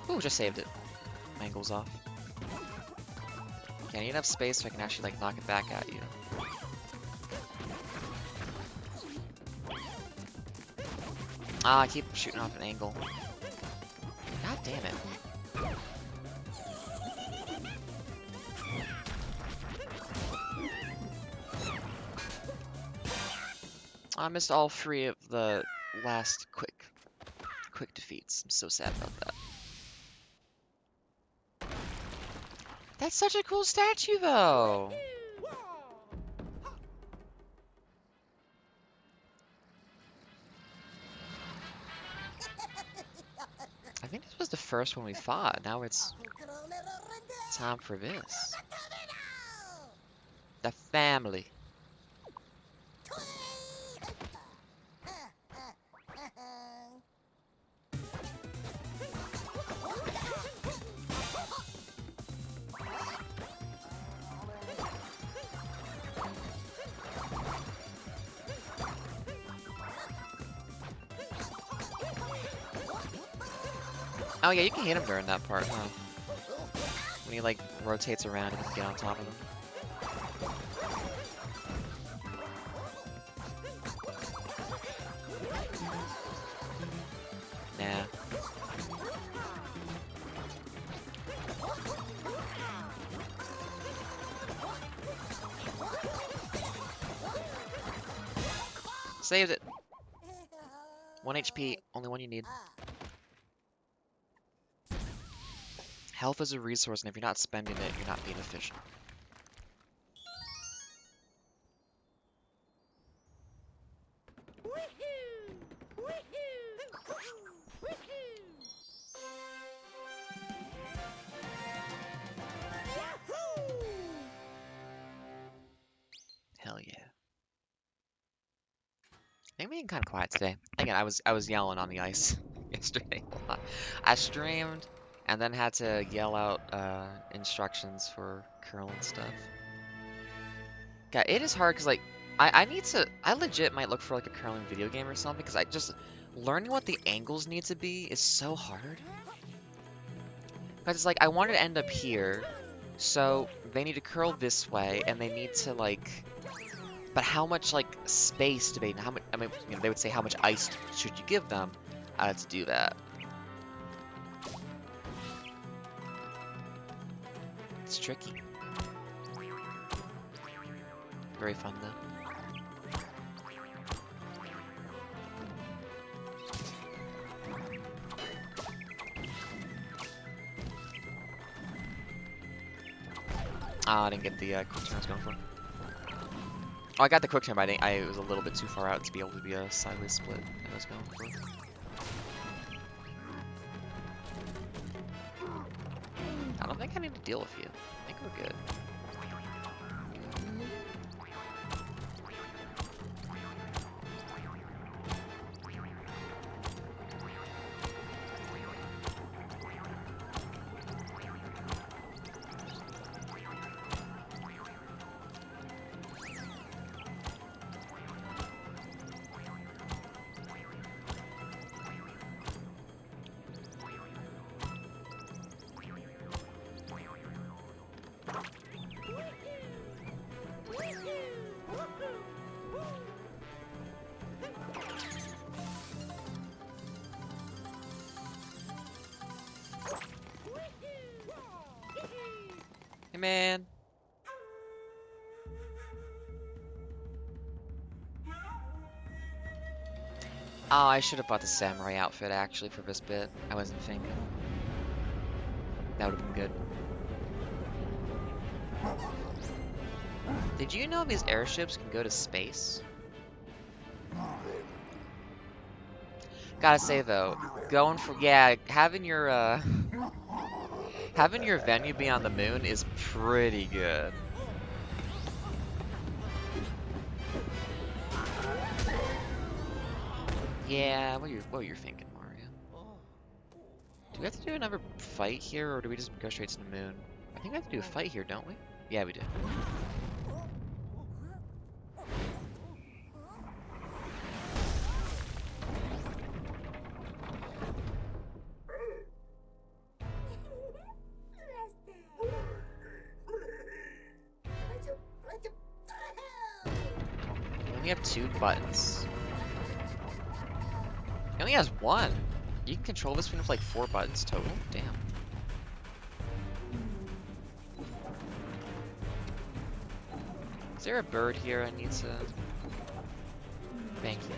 go. Ooh, just saved it. Angle's off. Okay, I need enough space so I can actually, like, knock it back at you. Ah, I keep shooting off an angle. God damn it. I missed all three of the last quick defeats. I'm so sad about that. That's such a cool statue, though. I think this was the first one we fought. Now it's time for this. The family. Oh yeah, you can hit him during that part, huh? When he like rotates around and you can get on top of him. Nah. Saved it. 1 HP, only one you need. Health is a resource, and if you're not spending it, you're not being efficient. Hell yeah. I'm being kind of quiet today. Again, I was yelling on the ice yesterday a lot. I streamed and then had to yell out instructions for curling stuff. God, it is hard because like I legit might look for like a curling video game or something because I just learning what the angles need to be is so hard. Because it's like I wanted to end up here, so they need to curl this way and they need to like. But how much like space do they? How much? I mean, you know, they would say how much ice should you give them to do that? It's tricky. Very fun though. Ah, I didn't get the quick turn I was going for. Oh, I got the quick turn, but it was a little bit too far out to be able to be a sideways split I was going for. I don't think I need to deal with you. I think we're good. Hey, man. Oh, I should have bought the samurai outfit actually for this bit. I wasn't thinking. That would have been good. Did you know these airships can go to space? Gotta say though, going for having your venue be on the moon is pretty good. Yeah, what you're thinking, Mario? Do we have to do another fight here, or do we just go straight to the moon? I think we have to do a fight here, don't we? Yeah, we do. We only have 2 buttons. He only has 1. You can control this one with like 4 buttons total? Damn. Is there a bird here I need to... Thank you.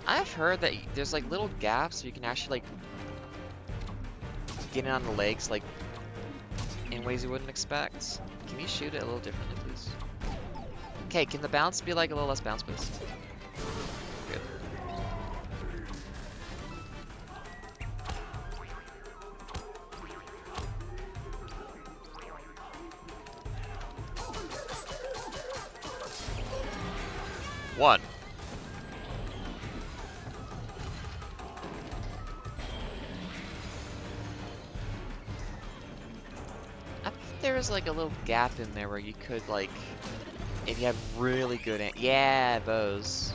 I've heard that there's like little gaps so you can actually like get in on the legs like in ways you wouldn't expect. Can you shoot it a little differently, please? Okay, can the bounce be like a little less bounce, please? Good. One. I think there's like a little gap in there where you could like, if you have really good, yeah, those.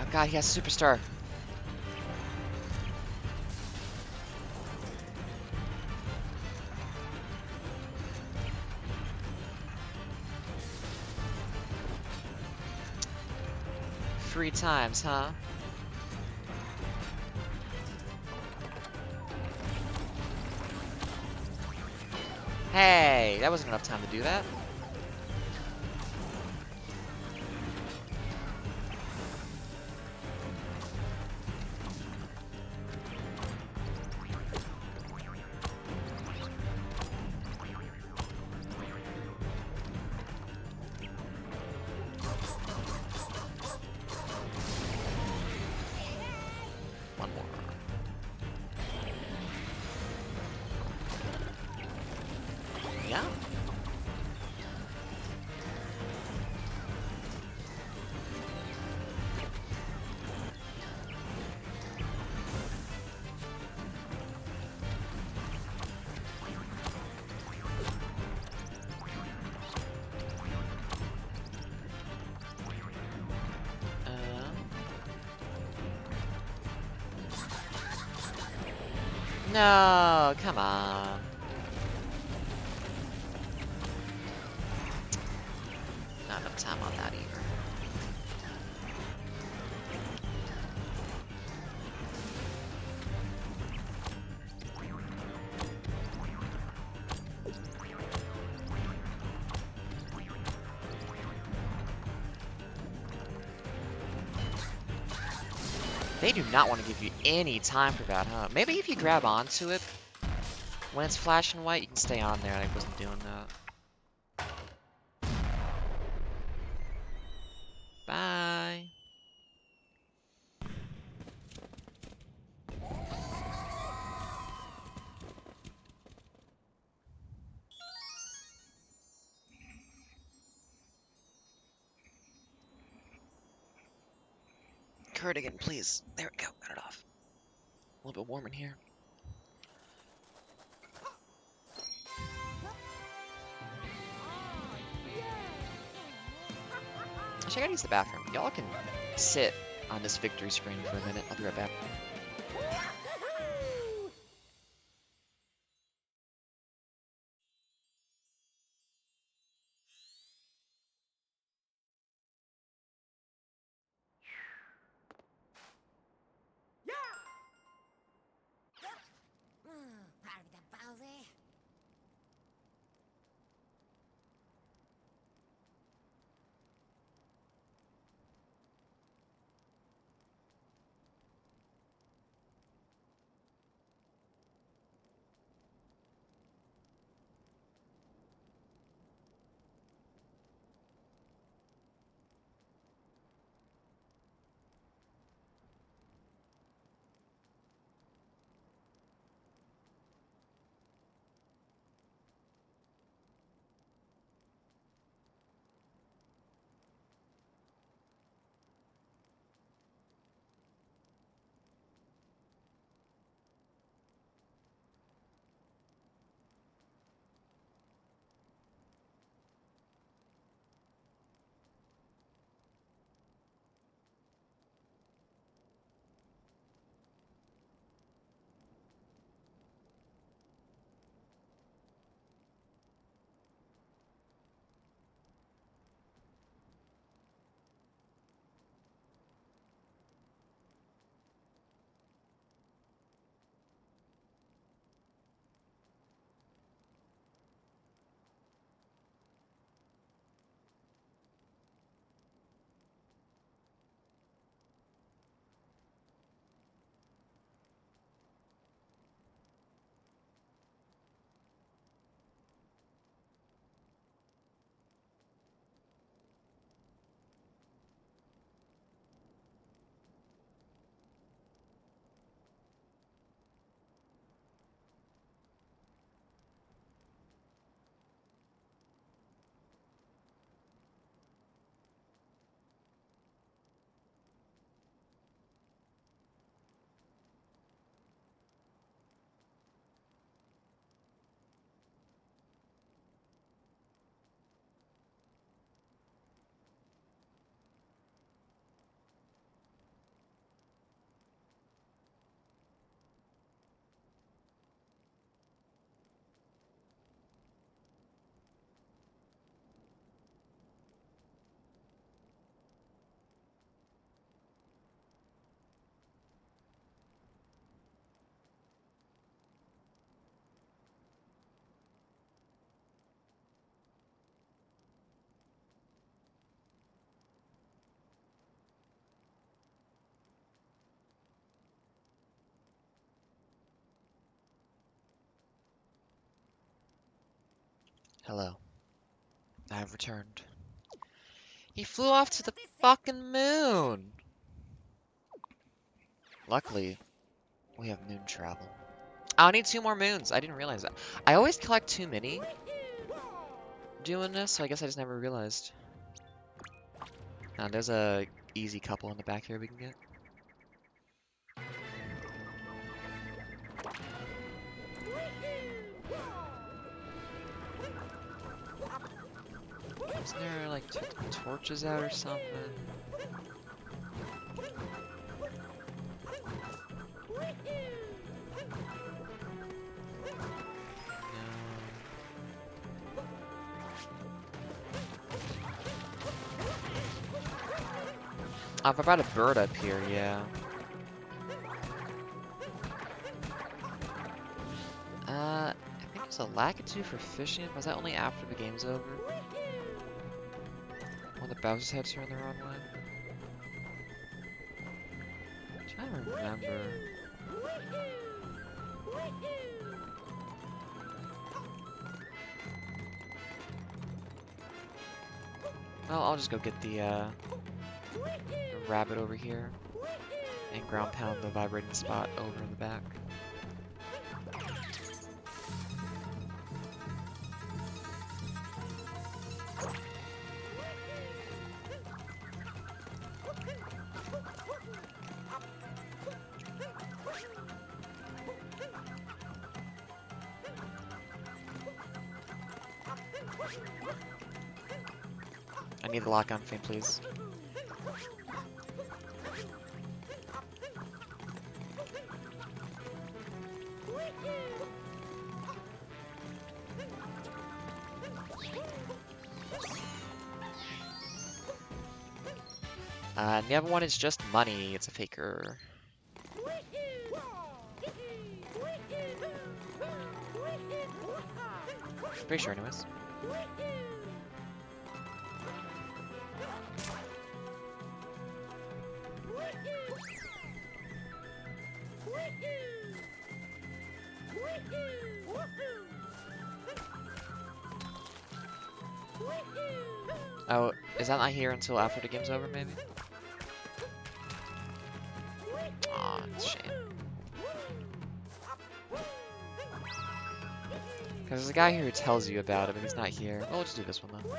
Oh god, he has superstar. Three times, huh? Hey, that wasn't enough time to do that. One more. Yeah. No, come on. Not enough time on that either. They do not want to give you any time for that, huh? Maybe if you grab onto it when it's flashing white, you can stay on there. I wasn't doing that. Bye. Cardigan, please. There we go. Got it off. A little bit warm in here. Actually, I gotta use the bathroom. Y'all can sit on this victory screen for a minute. I'll be right back. Party the Bowser. Hello. I have returned. He flew off to the Odyssey. fucking moon! Luckily, we have moon travel. I'll need 2 more moons. I didn't realize that. I always collect too many doing this, so I guess I just never realized. There's a easy couple in the back here we can get. Isn't there like torches out or something? Oh, if I brought a bird up here, yeah. I think there's a Lakitu for fishing. Was that only after the game's over? When the Bowser's heads turn the wrong way? I'm trying to remember. Well, I'll just go get the rabbit over here and ground pound the vibrating spot over in the back. I need the lock-on thing, please. And the other one is just money. It's a faker. Pretty sure, anyways. Oh, is that not here until after the game's over, maybe? Aw, it's a shame. Because there's a guy here who tells you about it, but he's not here. Well, we'll just do this one, though.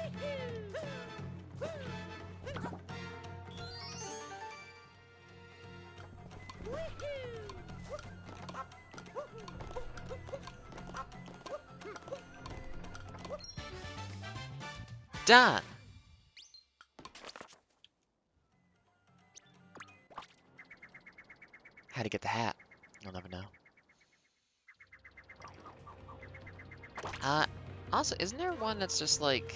Done! How to get the hat? You'll never know. Also, isn't there one that's just like...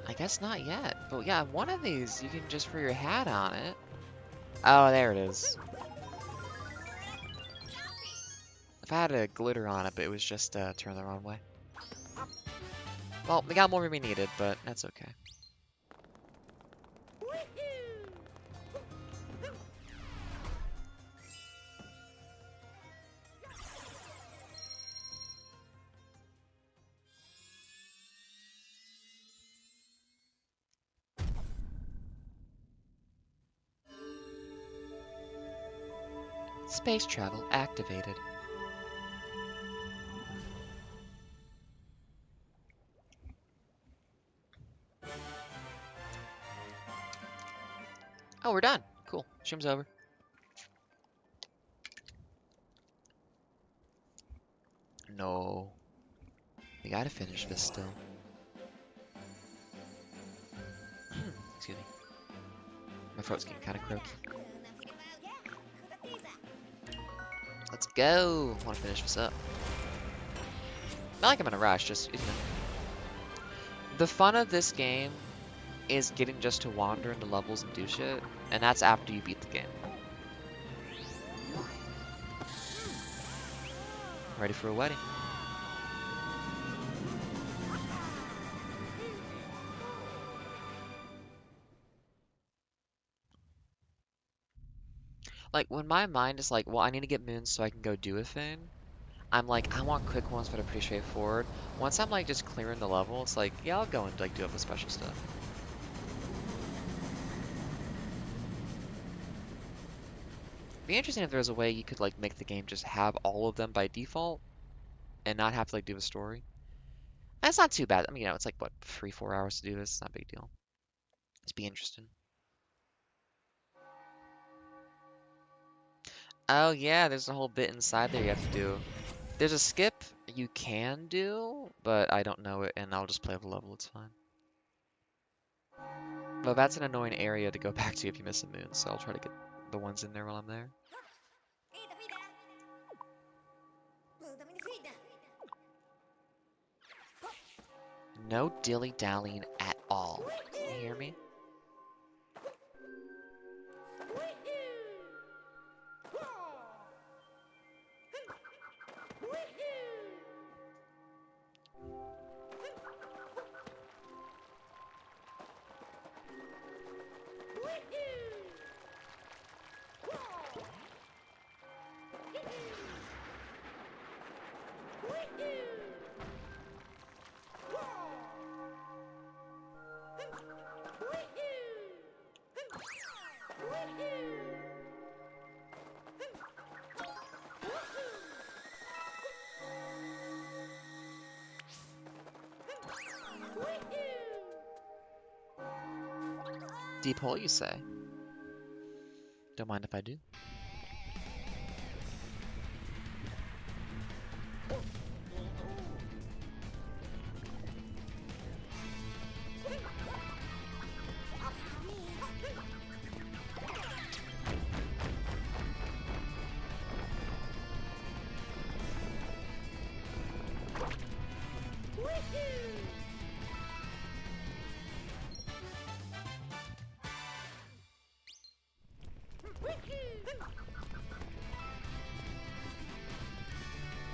I guess not yet. But yeah, one of these, you can just put your hat on it. Oh, there it is. If I had a glitter on it, but it was just turned the wrong way. Well, we got more than we needed, but that's okay. Space travel activated. Oh, we're done. Cool. Stream's over. No. We gotta finish this still. Excuse me. My throat's getting kind of croaky. Let's go. I want to finish this up. Not like I'm in a rush, just, you know. The fun of this game is getting just to wander into levels and do shit, and that's after you beat the game. Ready for a wedding. Like, when my mind is like, well, I need to get moons so I can go do a thing, I'm like, I want quick ones that are pretty straightforward. Once I'm like just clearing the level, it's like, yeah, I'll go and like do up the special stuff. Be interesting if there's a way you could like make the game just have all of them by default and not have to like do a story. That's not too bad. I mean, you know, it's like what, 3-4 hours to do this. It's not a big deal. It's be interesting. Oh yeah, there's a whole bit inside there you have to do. There's a skip you can do, but I don't know it, and I'll just play the level. It's fine. Well, that's an annoying area to go back to if you miss a moon, so I'll try to get the ones in there while I'm there. No dilly-dallying at all. You hear me? Deep hole, you say? Don't mind if I do.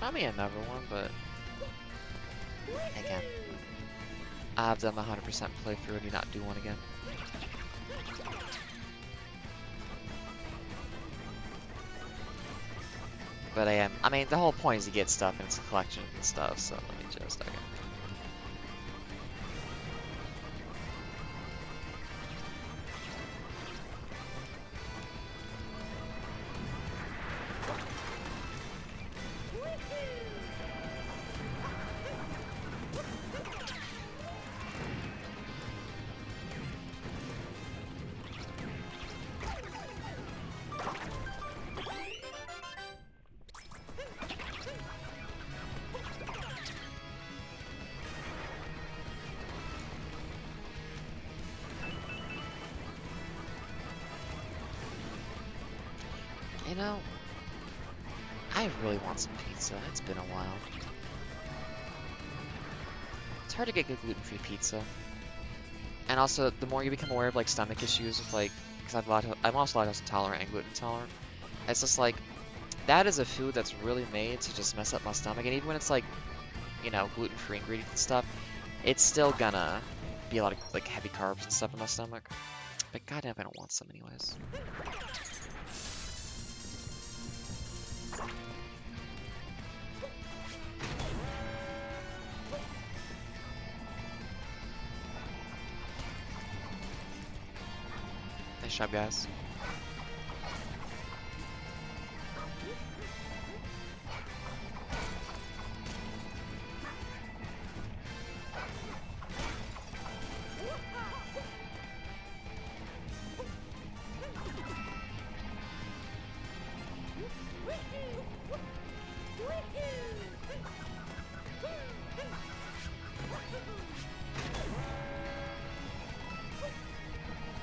Probably another one, but again, I've done my 100% playthrough and do not do one again. But I mean, the whole point is to get stuff and it's a collection and stuff, so let me just, okay. You know, I really want some pizza. It's been a while. It's hard to get good gluten-free pizza. And also, the more you become aware of like stomach issues with like, because I'm also lactose intolerant and gluten intolerant. It's just like that is a food that's really made to just mess up my stomach. And even when it's like, you know, gluten-free ingredients and stuff, it's still gonna be a lot of like heavy carbs and stuff in my stomach. But goddamn, I don't want some anyways. Nice job, guys.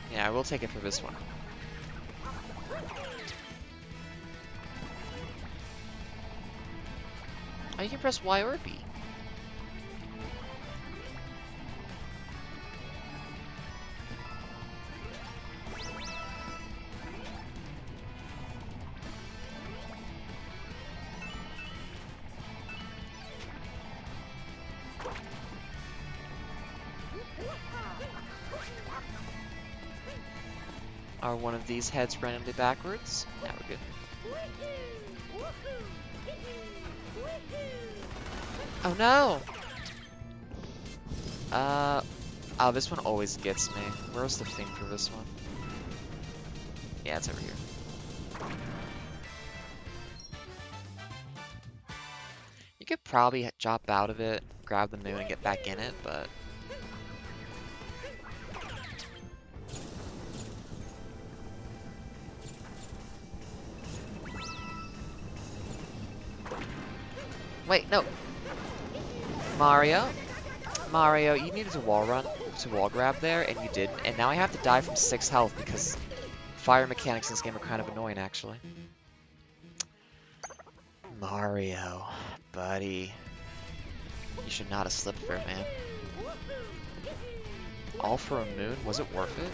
Yeah, I will take it for this one. Oh, you can press Y or B. Are one of these heads randomly backwards? Now we're good. Oh no! Oh, this one always gets me. Where's the thing for this one? Yeah, it's over here. You could probably drop out of it, grab the moon, and get back in it, but... Wait, no! Mario? Mario, you needed to wall grab there, and you didn't, and now I have to die from 6 health because fire mechanics in this game are kind of annoying, actually. Mario, buddy. You should not have slipped there, man. All for a moon? Was it worth it?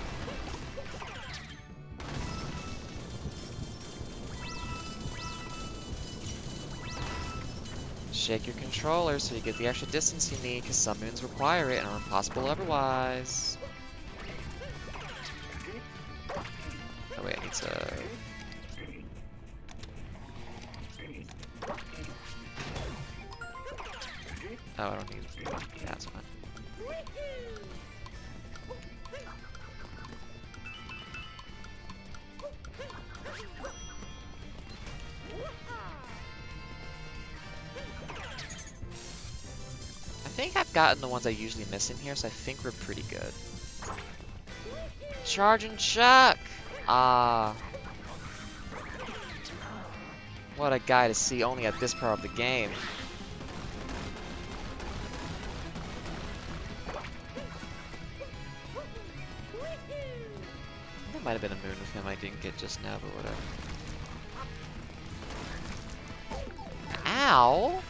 Shake your controller so you get the extra distance you need, because some moons require it and are impossible otherwise. Oh wait, I need to... Oh, I don't need... Yeah, that's fine. I think I've gotten the ones I usually miss in here, so I think we're pretty good. Charge and chuck! Ah. What a guy to see only at this part of the game. There might have been a moon with him I didn't get just now, but whatever. Ow!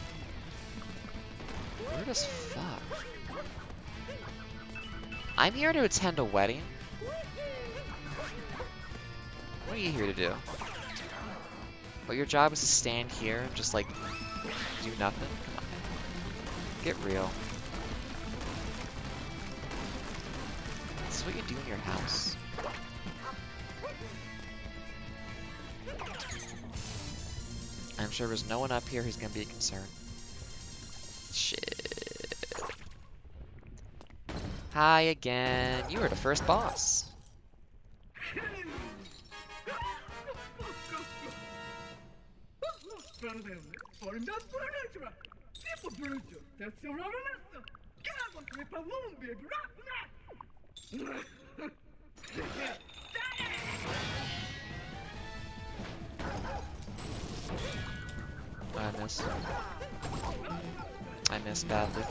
Weird as fuck. I'm here to attend a wedding. What are you here to do? But your job is to stand here and just, like, do nothing? Come on. Get real. This is what you do in your house? I'm sure there's no one up here who's gonna be a concern. Shit. Hi again. You were the first boss. I miss. I miss badly.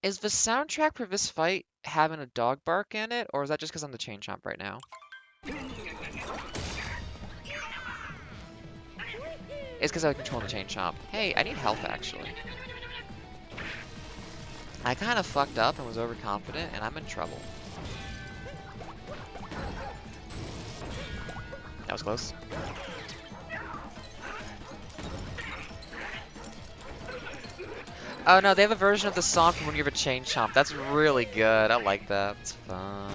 Is the soundtrack for this fight having a dog bark in it, or is that just because I'm the chain chomp right now? It's because I was controlling the chain chomp. Hey, I need health actually. I kind of fucked up and was overconfident, and I'm in trouble. That was close. Oh no, they have a version of the song from when you have a chain chomp. That's really good. I like that. It's fun.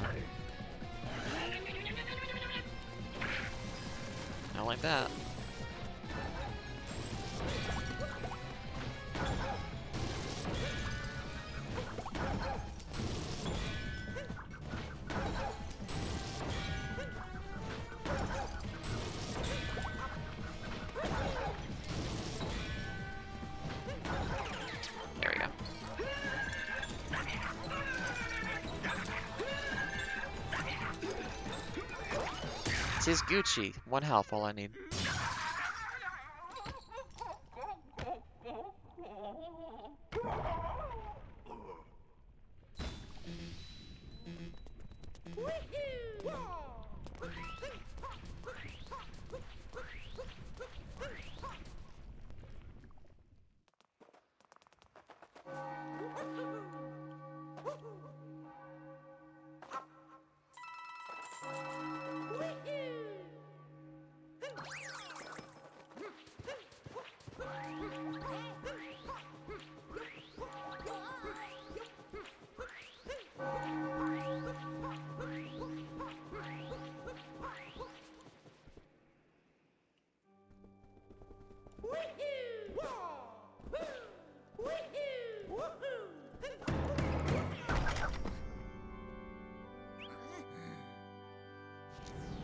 I like that. There we go. It says Gucci. 1 health, all I need.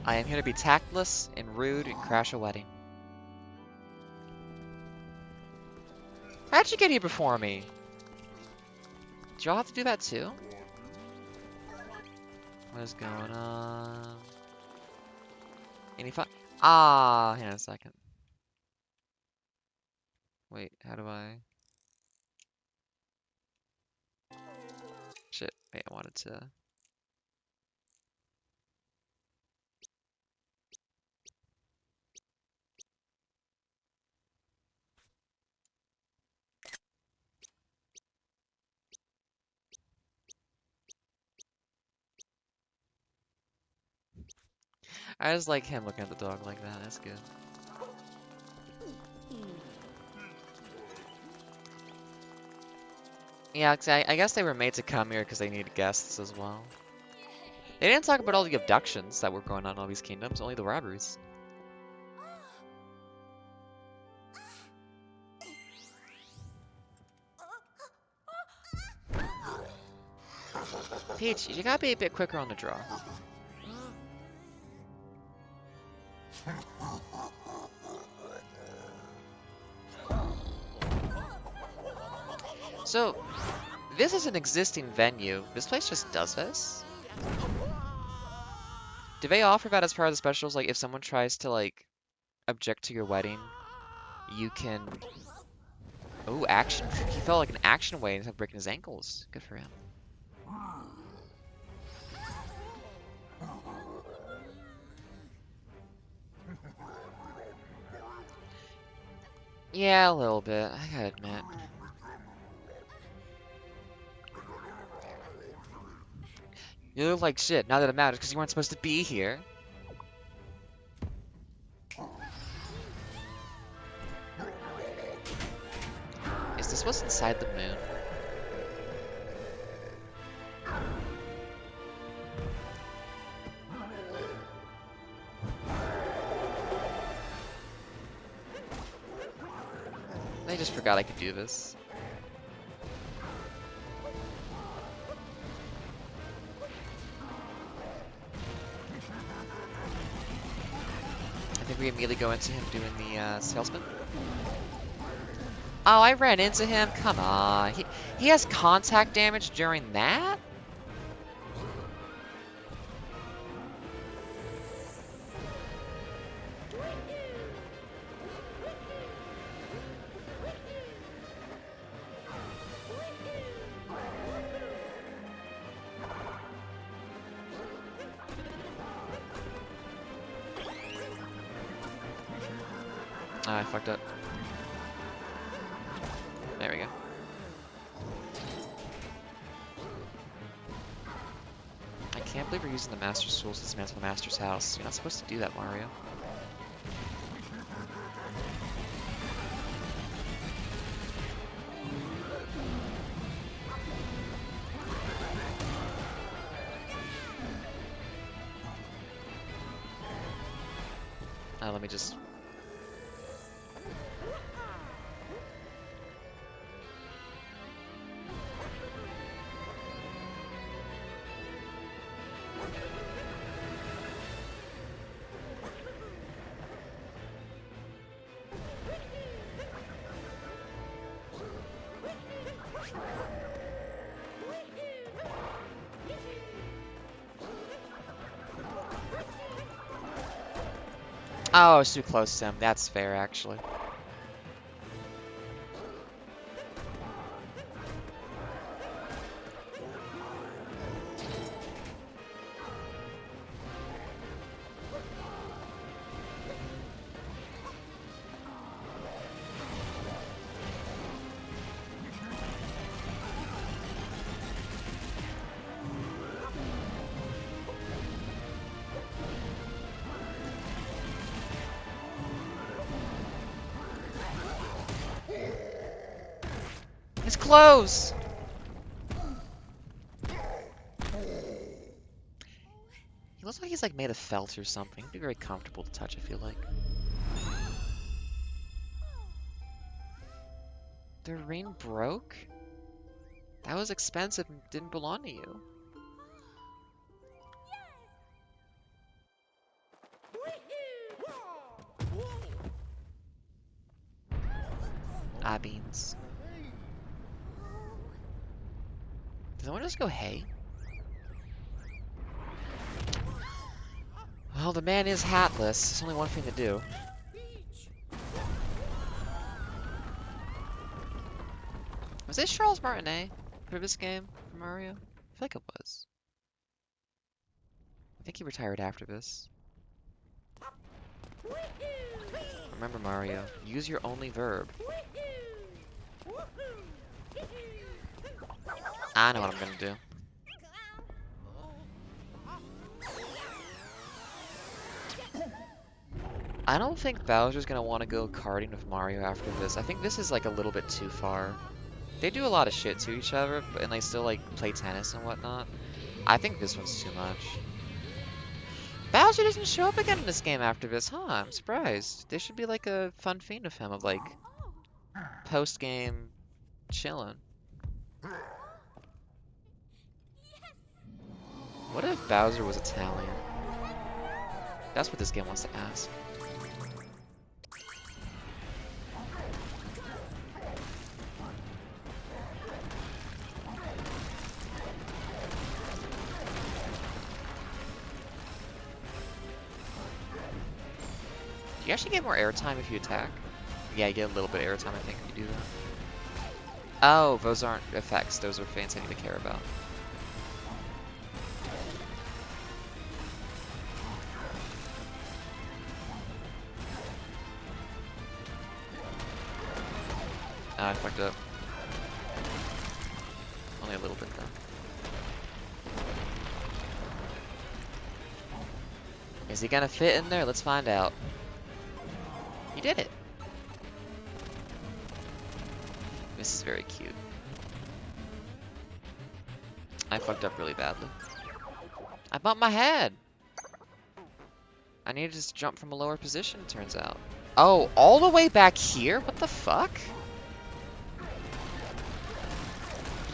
I am here to be tactless and rude and crash a wedding. How'd you get here before me? Did y'all have to do that too? What is going on? Any fun? Ah, hang on a second. Wait, how do I? Shit, wait, I wanted to. I just like him looking at the dog like that. That's good. Yeah, 'cause I guess they were made to come here because they needed guests as well. They didn't talk about all the abductions that were going on in all these kingdoms, only the robberies. Peach, you gotta be a bit quicker on the draw. So, this is an existing venue. This place just does this? Do they offer that as part of the specials? Like, if someone tries to, like, object to your wedding, you can... Ooh, action. He felt like an action away instead of breaking his ankles. Good for him. Yeah, a little bit. I gotta admit. You look like shit. Not that it matters, because you weren't supposed to be here. Is this what's inside the moon? I just forgot I could do this. I think we immediately go into him doing the salesman. Oh, I ran into him? Come on. He has contact damage during that? Oh, I fucked up. There we go. I can't believe we're using the Master's tools to dismantle the Master's house. You're not supposed to do that, Mario. Let me just... Oh, I was too close to him. That's fair, actually. It's close! He looks like he's like made of felt or something. It'd be very comfortable to touch, I feel like. The ring broke? That was expensive and didn't belong to you. Ah, beans. Does someone just go, hey? Well, the man is hatless. There's only one thing to do. Was this Charles Martinet for this game for Mario? I feel like it was. I think he retired after this. Remember, Mario, use your only verb. I know what I'm gonna do. I don't think Bowser's gonna want to go karting with Mario after this. I think this is like a little bit too far. They do a lot of shit to each other, and they still like play tennis and whatnot. I think this one's too much. Bowser doesn't show up again in this game after this, huh? I'm surprised. There should be like a fun theme of him of like post-game chilling. What if Bowser was Italian? That's what this game wants to ask. Do you actually get more airtime if you attack? Yeah, you get a little bit of airtime, I think, if you do that. Oh, those aren't effects. Those are feints I need to care about. Ah, I fucked up. Only a little bit, though. Is he gonna fit in there? Let's find out. He did it. This is very cute. I fucked up really badly. I bumped my head. I need to just jump from a lower position, it turns out. Oh, all the way back here? What the fuck?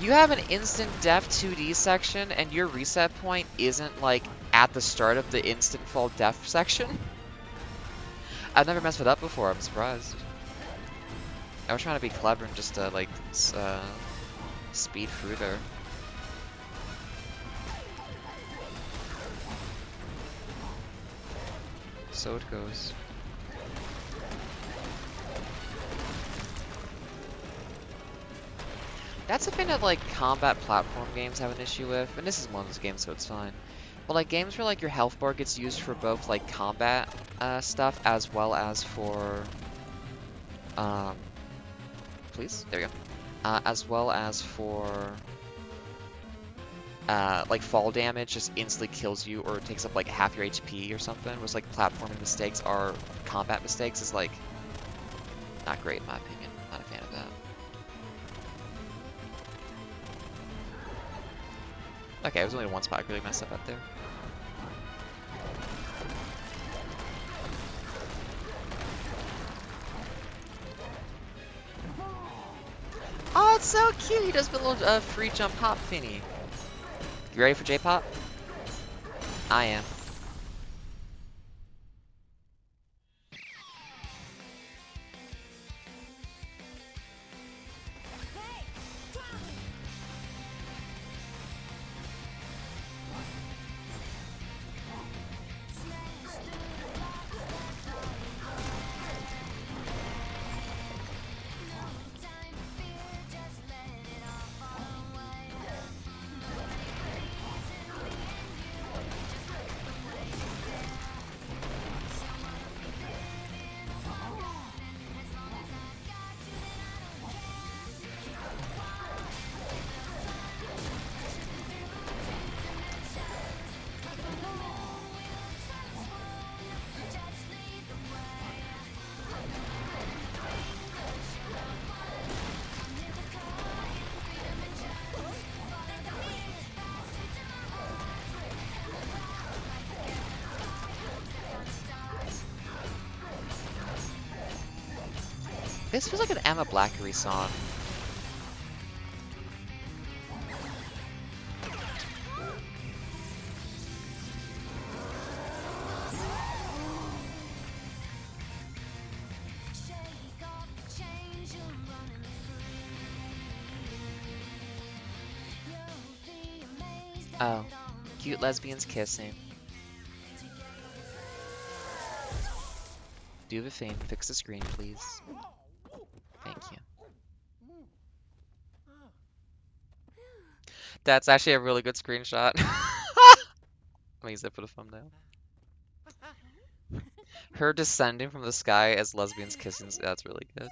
You have an instant death 2D section, and your reset point isn't, like, at the start of the instant fall death section? I've never messed with that before, I'm surprised. I was trying to be clever and just, like, speed through there. So it goes. That's a thing that, like, combat platform games have an issue with, and this is one of those games, so it's fine. But, like, games where, like, your health bar gets used for both, like, combat stuff as well as for, please? There we go. As well as for, like, fall damage just instantly kills you or takes up, like, half your HP or something, whereas, like, platforming mistakes are combat mistakes is, like, not great in my opinion. Not a fan of that. Okay, it was only one spot I really messed up there. Oh, it's so cute! He does the little free jump hop thingy. You ready for J-pop? I am. This feels like an Emma Blackery song. Oh, cute lesbians kissing. Do the thing, fix the screen, please. Thank you. That's actually a really good screenshot. I'm gonna use that for the thumbnail. Her descending from the sky as lesbians kissing, that's really good.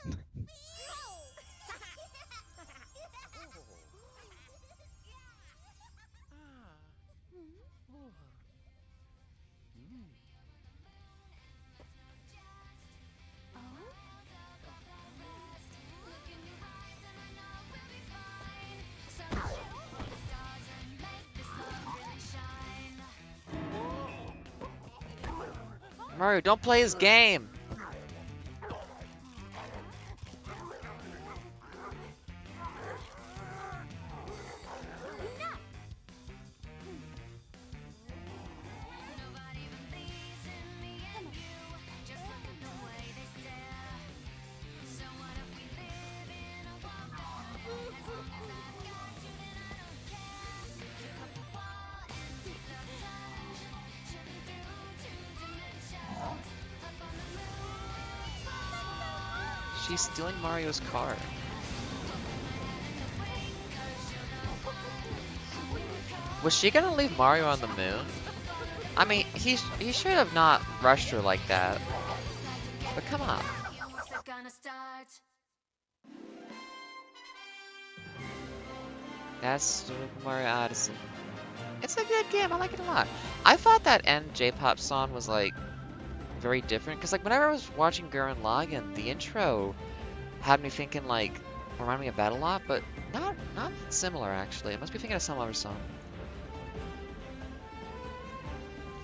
Mario, don't play his game! She's stealing Mario's car. Was she gonna leave Mario on the moon? I mean, he should have not rushed her like that. But come on. That's Super Mario Odyssey. It's a good game. I like it a lot. I thought that end J-pop song was like very different because like whenever I was watching Gurren Lagann, the intro had me thinking like reminded me of that a lot, but not similar actually. I must be thinking of some other song.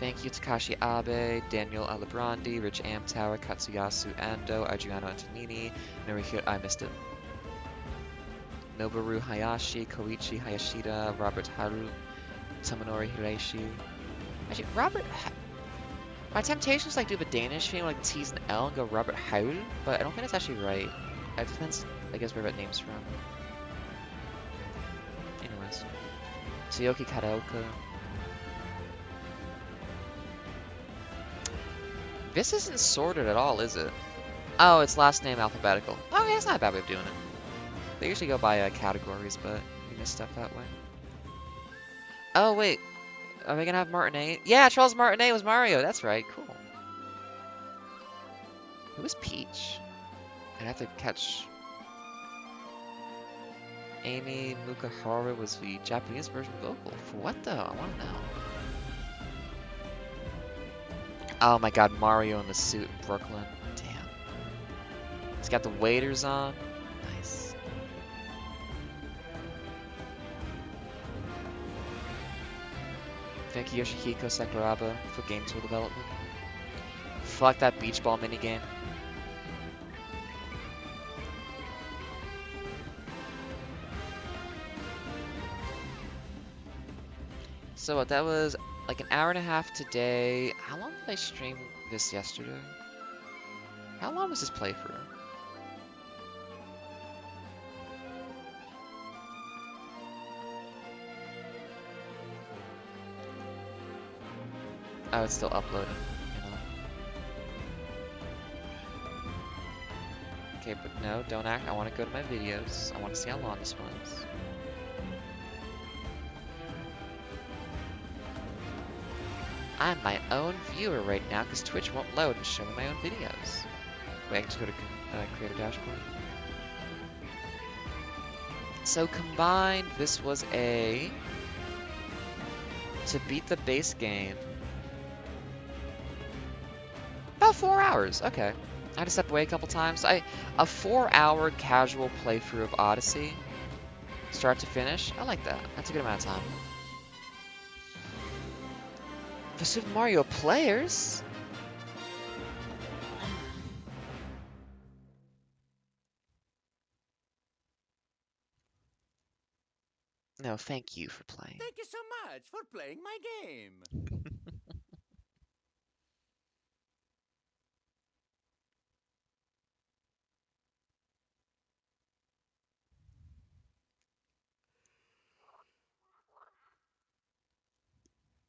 Thank you Takashi Abe, Daniel Alibrandi, Rich Amtower, Katsuyasu Ando, Adriano Antonini, Norihiro. I missed it. Noboru Hayashi, Koichi Hayashida, Robert Haru, Tomonori Hiroshi. Actually, my temptation is like do the Danish thing, like T's and L and go Robert Haul, but I don't think that's actually right. It depends, I guess, where that name's from. Anyways. Tsuyoki Karaoke. This isn't sorted at all, is it? Oh, it's last name alphabetical. Okay, that's not a bad way of doing it. They usually go by categories, but you miss stuff that way. Oh, wait. Are we gonna have Martinet? Yeah, Charles Martinet was Mario. That's right. Cool. Who was Peach? I'd have to catch... Amy Mukahara was the Japanese version vocal. For what though? I want to know. Oh my god, Mario in the suit in Brooklyn. Damn. He's got the waders on. Nice. Thank you Yoshihiko Sakuraba for game tool development. Fuck that beach ball minigame. So what, that was like an hour and a half today. How long did I stream this yesterday? How long was this playthrough? Oh, it's still uploading, you know. Okay, but no, don't act. I want to go to my videos. I want to see how long this was. I'm my own viewer right now because Twitch won't load and show me my own videos. Wait, I can just go to Creator Dashboard. So combined, this was to beat the base game. About 4 hours, okay. I had to step away a couple times. A 4-hour casual playthrough of Odyssey, start to finish. I like that. That's a good amount of time. For Super Mario players? No, thank you for playing. Thank you so much for playing my game.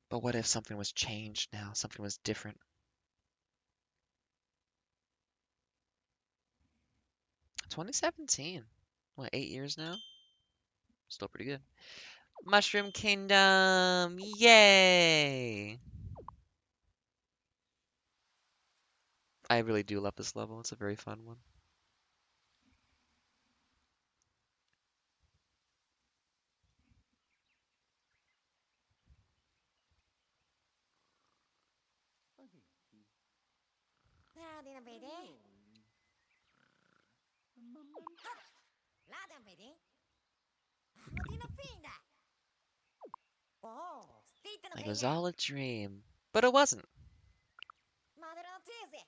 But what if something was changed now? Something was different? 2017. What, 8 years now? Still pretty good. Mushroom Kingdom! Yay! I really do love this level. It's a very fun one. Laden bedi. Laden bedi. Modina finda. Oh, state no It was bedi. all a dream. But it wasn't. Mother of Tuesday.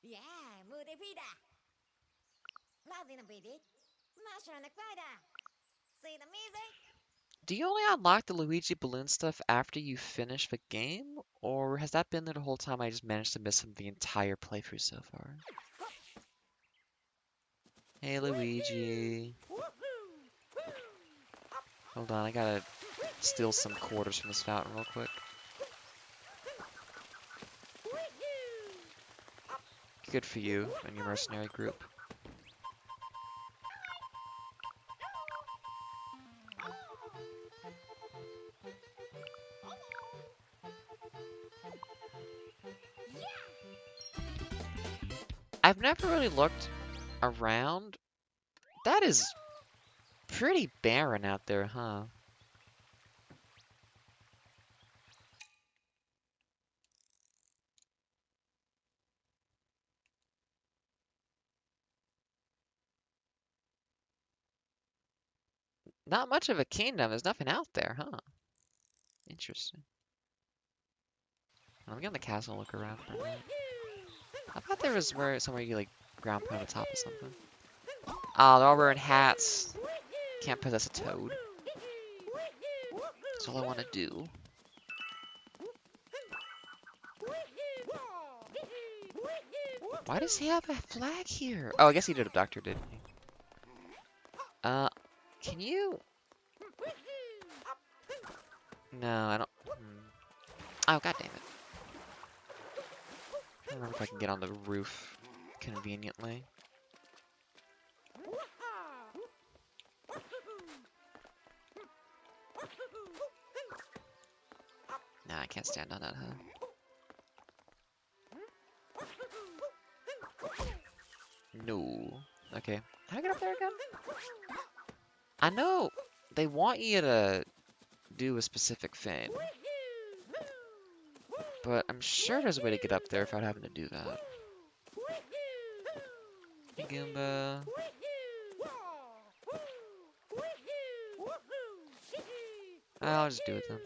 Yeah, moody fida. Laden bedi. Mushroom the quida. See the music? Do you only unlock the Luigi balloon stuff after you finish the game? Or has that been there the whole time I just managed to miss him the entire playthrough so far? Hey Luigi. Hold on, I gotta steal some quarters from this fountain real quick. Good for you and your mercenary group. I've never really looked around. That is pretty barren out there, huh? Not much of a kingdom. There's nothing out there, huh? Interesting. Let me get on the castle and look around for a minute. I thought there was somewhere you could, like, ground pound on top of something. Oh, they're all wearing hats. Can't possess a toad. That's all I want to do. Why does he have a flag here? Oh, I guess he did abduct her, didn't he? Can you? No, I don't. Oh, god damn it. I don't remember if I can get on the roof conveniently. Nah, I can't stand on that, huh? No. Okay. How do I get up there again? I know they want you to do a specific thing, but I'm sure there's a way to get up there without having to do that. Hey, Goomba. I'll just do it then.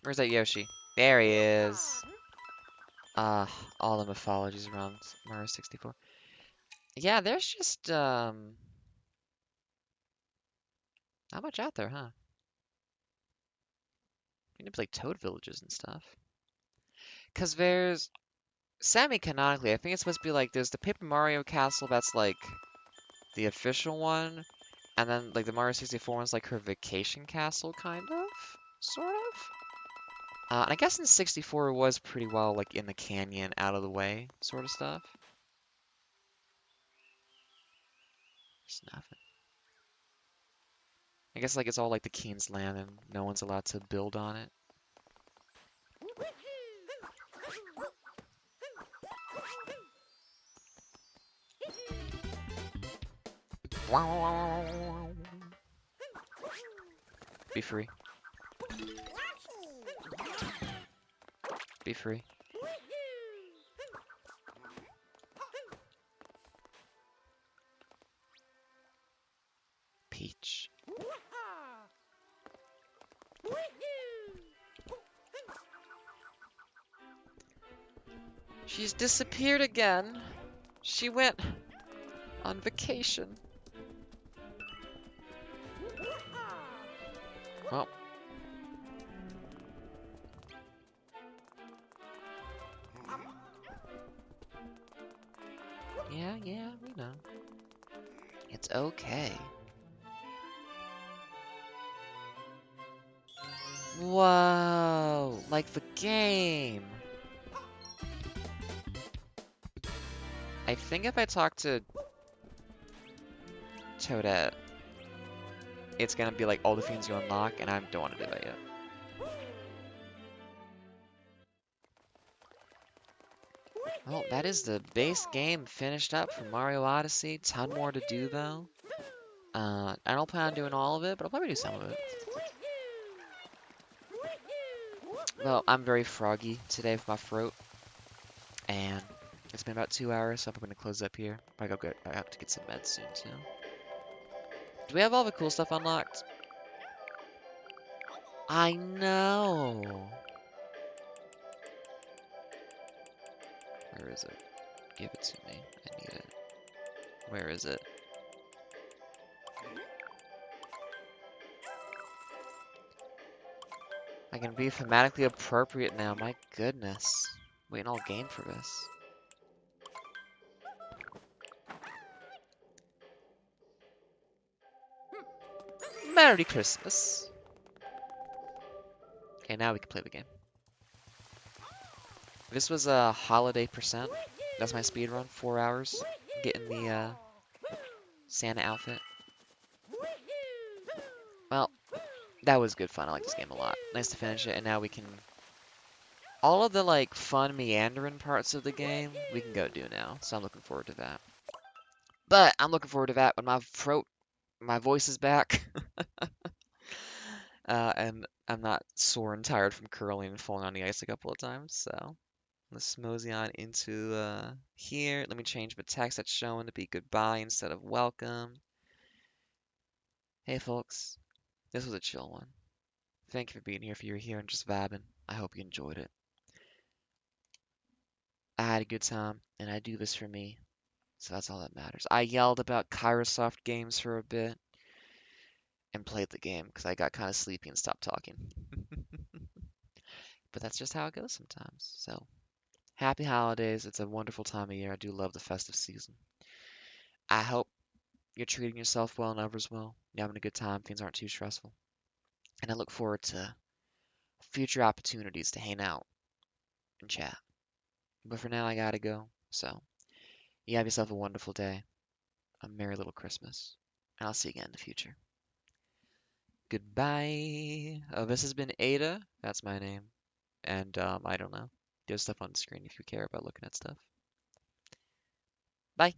Where's that Yoshi? There he is. Ah, all the mythologies around Mario 64. Yeah, there's just, not much out there, huh? You need to play Toad Villages and stuff. Because there's, semi-canonically, I think it's supposed to be like, there's the Paper Mario Castle that's like the official one, and then like the Mario 64 one's like her vacation castle, kind of? Sort of? And I guess in 64 it was pretty well like in the canyon, out of the way, sort of stuff. There's nothing. I guess like it's all like the king's land and no one's allowed to build on it. Be free. Be free. Peach. She's disappeared again. She went on vacation. Well. Yeah, we know. It's okay. Whoa, like the game. I think if I talk to Toadette, it's gonna be like all the things you unlock, and I don't want to do that yet. Well, that is the base game finished up for Mario Odyssey. Ton more to do though. I don't plan on doing all of it, but I'll probably do some of it. Well, I'm very froggy today with my throat, and it's been about 2 hours, so I'm going to close up here. I have to get some meds soon too. Do we have all the cool stuff unlocked? I know. Where is it? Give it to me. I need it. Where is it? I can be thematically appropriate now. My goodness. Waiting all game for this. Merry Christmas. Okay, now we can play the game. This was a holiday percent. That's my speed run. 4 hours. Getting the Santa outfit. Well, that was good fun. I like this game a lot. Nice to finish it, and now we can... all of the, like, fun meandering parts of the game, we can go do now. So I'm looking forward to that. But I'm looking forward to that when my voice is back. And I'm not sore and tired from curling and falling on the ice a couple of times, so let's mosey on into here. Let me change my text that's showing to be goodbye instead of welcome. Hey folks, this was a chill one. Thank you for being here, if you were here and just vibing. I hope you enjoyed it. I had a good time, and I do this for me, so that's all that matters. I yelled about Kairosoft games for a bit and played the game because I got kind of sleepy and stopped talking. But that's just how it goes sometimes. So, happy holidays. It's a wonderful time of year. I do love the festive season. I hope you're treating yourself well and others well. You're having a good time. Things aren't too stressful. And I look forward to future opportunities to hang out and chat. But for now, I gotta go. So, you have yourself a wonderful day, a merry little Christmas, and I'll see you again in the future. Goodbye. This has been Ada. That's my name. And I don't know. There's stuff on the screen if you care about looking at stuff. Bye.